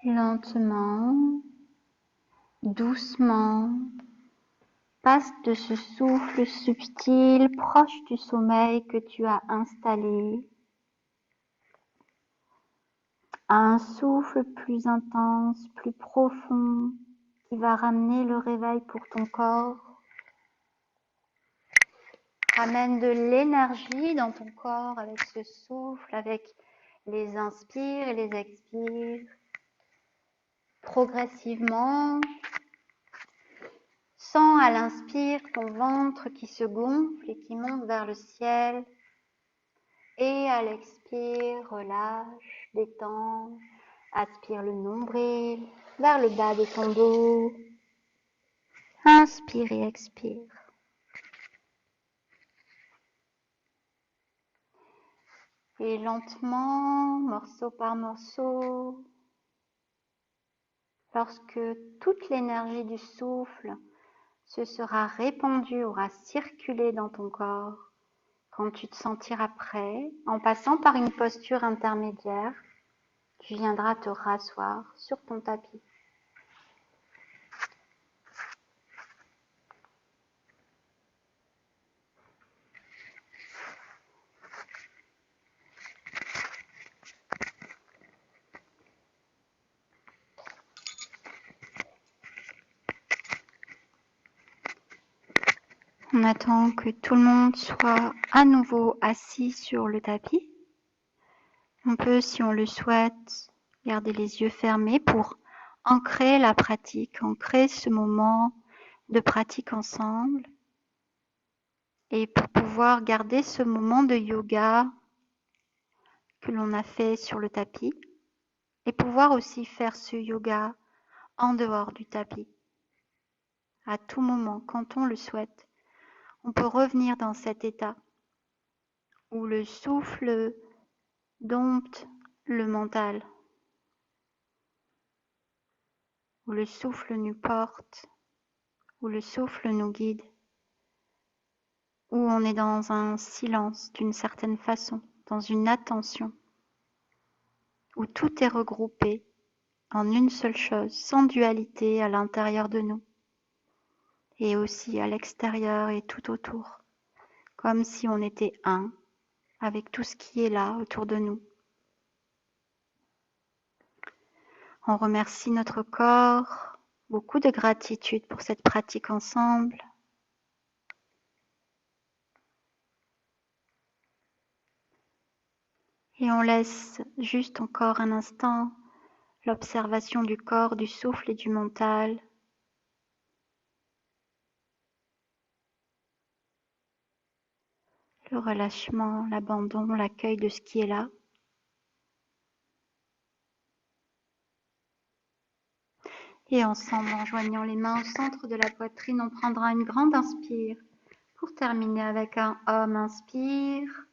Lentement, doucement, passe de ce souffle subtil proche du sommeil que tu as installé à un souffle plus intense, plus profond, qui va ramener le réveil pour ton corps. Ramène de l'énergie dans ton corps avec ce souffle, avec les inspires et les expires. Progressivement, sens à l'inspire ton ventre qui se gonfle et qui monte vers le ciel. Et à l'expire, relâche, détends, aspire le nombril vers le bas de ton dos. Inspire et expire. Et lentement, morceau par morceau, lorsque toute l'énergie du souffle se sera répandue, aura circulé dans ton corps, quand tu te sentiras prêt, en passant par une posture intermédiaire, tu viendras te rasseoir sur ton tapis. On attend que tout le monde soit à nouveau assis sur le tapis. On peut, si on le souhaite, garder les yeux fermés pour ancrer la pratique, ancrer ce moment de pratique ensemble et pour pouvoir garder ce moment de yoga que l'on a fait sur le tapis et pouvoir aussi faire ce yoga en dehors du tapis. À tout moment, quand on le souhaite, on peut revenir dans cet état où le souffle dompte le mental, où le souffle nous porte, où le souffle nous guide, où on est dans un silence d'une certaine façon, dans une attention, où tout est regroupé en une seule chose, sans dualité à l'intérieur de nous, et aussi à l'extérieur et tout autour, comme si on était un avec tout ce qui est là autour de nous. On remercie notre corps, beaucoup de gratitude pour cette pratique ensemble. Et on laisse juste encore un instant l'observation du corps, du souffle et du mental. Le relâchement, l'abandon, l'accueil de ce qui est là. Et ensemble, en joignant les mains au centre de la poitrine, on prendra une grande inspire pour terminer avec un Om. Inspire.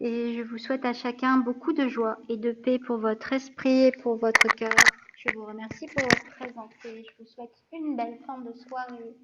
Et je vous souhaite à chacun beaucoup de joie et de paix pour votre esprit et pour votre cœur. Je vous remercie pour votre présence et je vous souhaite une belle fin de soirée.